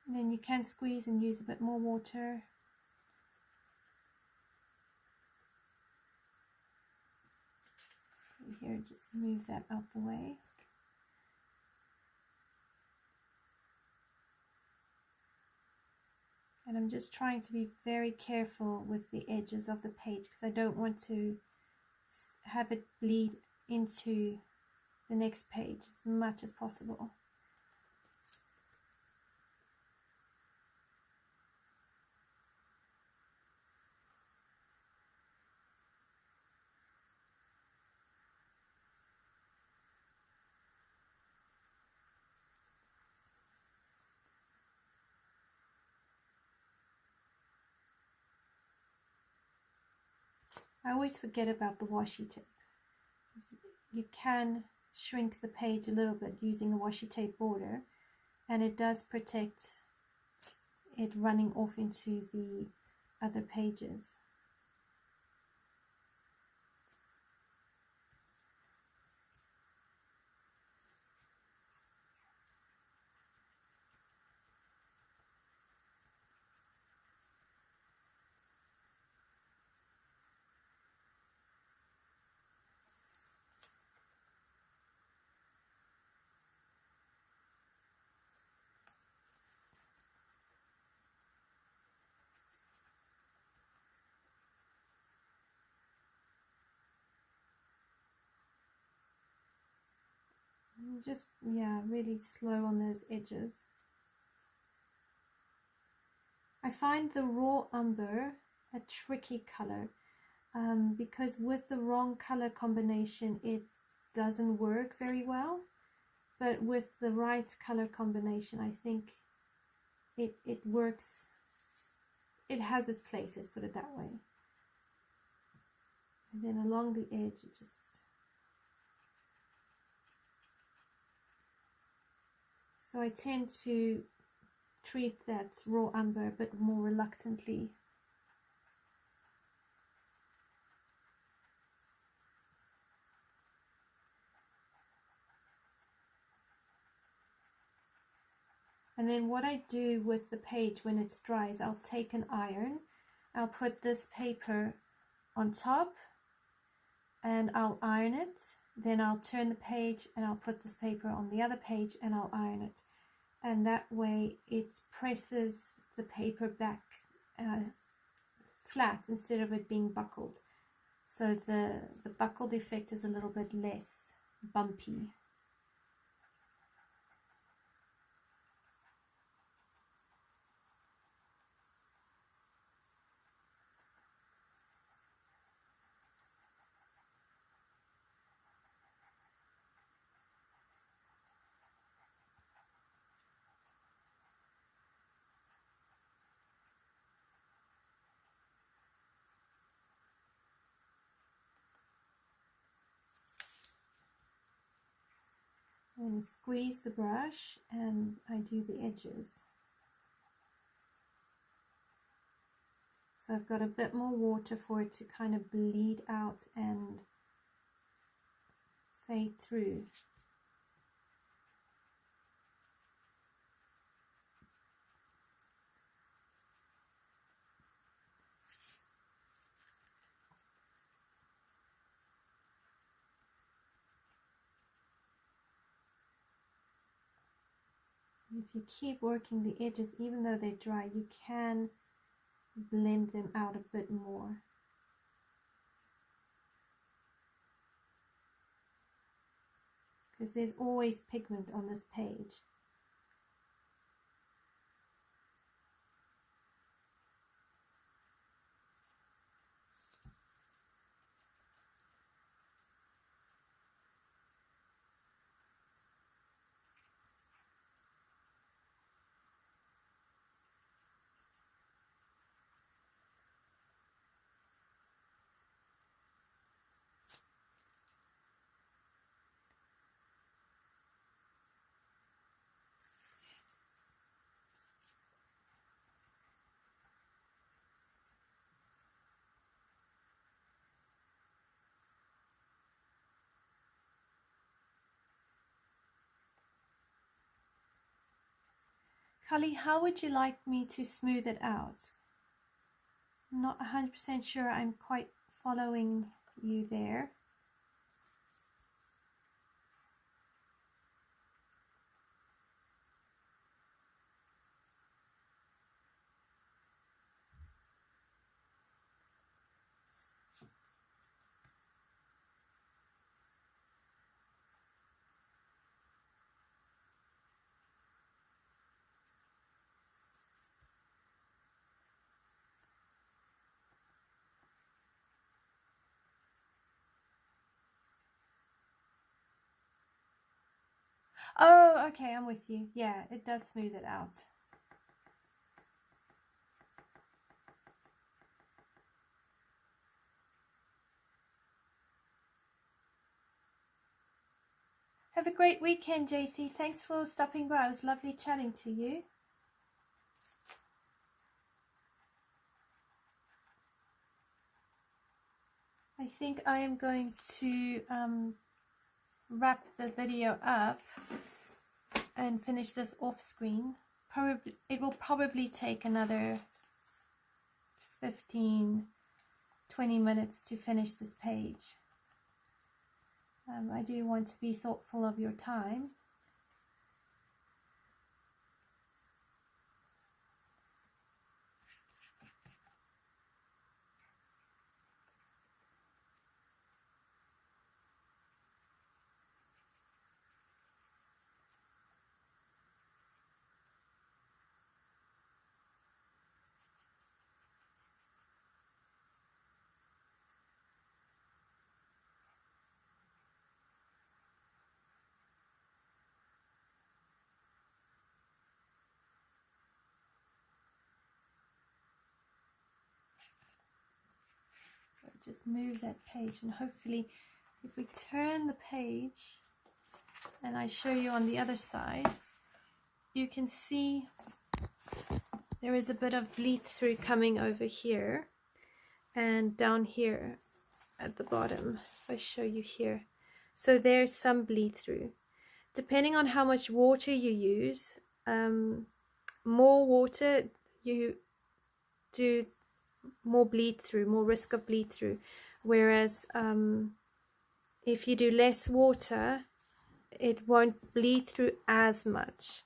And then you can squeeze and use a bit more water. Here, just move that out the way. And I'm just trying to be very careful with the edges of the page, because I don't want to have it bleed into the next page as much as possible. I always forget about the washi tape. You can shrink the page a little bit using a washi tape border, and it does protect it running off into the other pages. Just, yeah, really slow on those edges. I find the raw umber a tricky color, because with the wrong color combination it doesn't work very well, but with the right color combination I think it works. It has its place, let's put it that way. And then along the edge it just... So I tend to treat that raw umber a bit more reluctantly. And then what I do with the page when it's dry is I'll take an iron, I'll put this paper on top and I'll iron it. Then I'll turn the page and I'll put this paper on the other page and I'll iron it. And that way it presses the paper back flat instead of it being buckled. So the buckled effect is a little bit less bumpy. And squeeze the brush and I do the edges. So I've got a bit more water for it to kind of bleed out and fade through. If you keep working the edges, even though they're dry, you can blend them out a bit more. Because there's always pigment on this page. Cully, how would you like me to smooth it out? I'm not 100% sure I'm quite following you there. Oh, okay, I'm with you. Yeah, it does smooth it out. Have a great weekend, JC. Thanks for stopping by. It was lovely chatting to you. I think I am going to wrap the video up and finish this off screen. It will probably take another 15-20 minutes to finish this page. I do want to be thoughtful of your time. Just move that page, and hopefully if we turn the page and I show you on the other side, you can see there is a bit of bleed through coming over here and down here at the bottom. If I show you here, so there's some bleed through. Depending on how much water you use, more water you do more bleed through, more risk of bleed through, whereas if you do less water, it won't bleed through as much,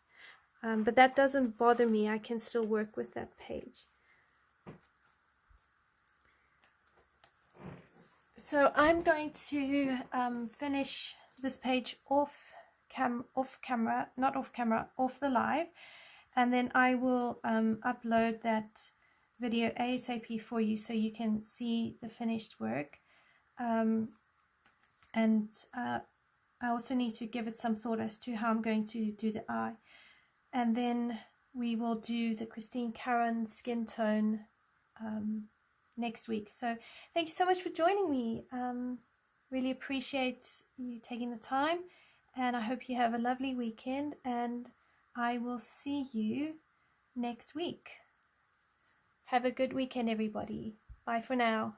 but that doesn't bother me. I can still work with that page. So I'm going to finish this page off the live, and then I will upload that video ASAP for you so you can see the finished work. I also need to give it some thought as to how I'm going to do the eye, and then we will do the Christine Caron skin tone next week. So thank you so much for joining me. Really appreciate you taking the time, and I hope you have a lovely weekend, and I will see you next week. Have a good weekend, everybody. Bye for now.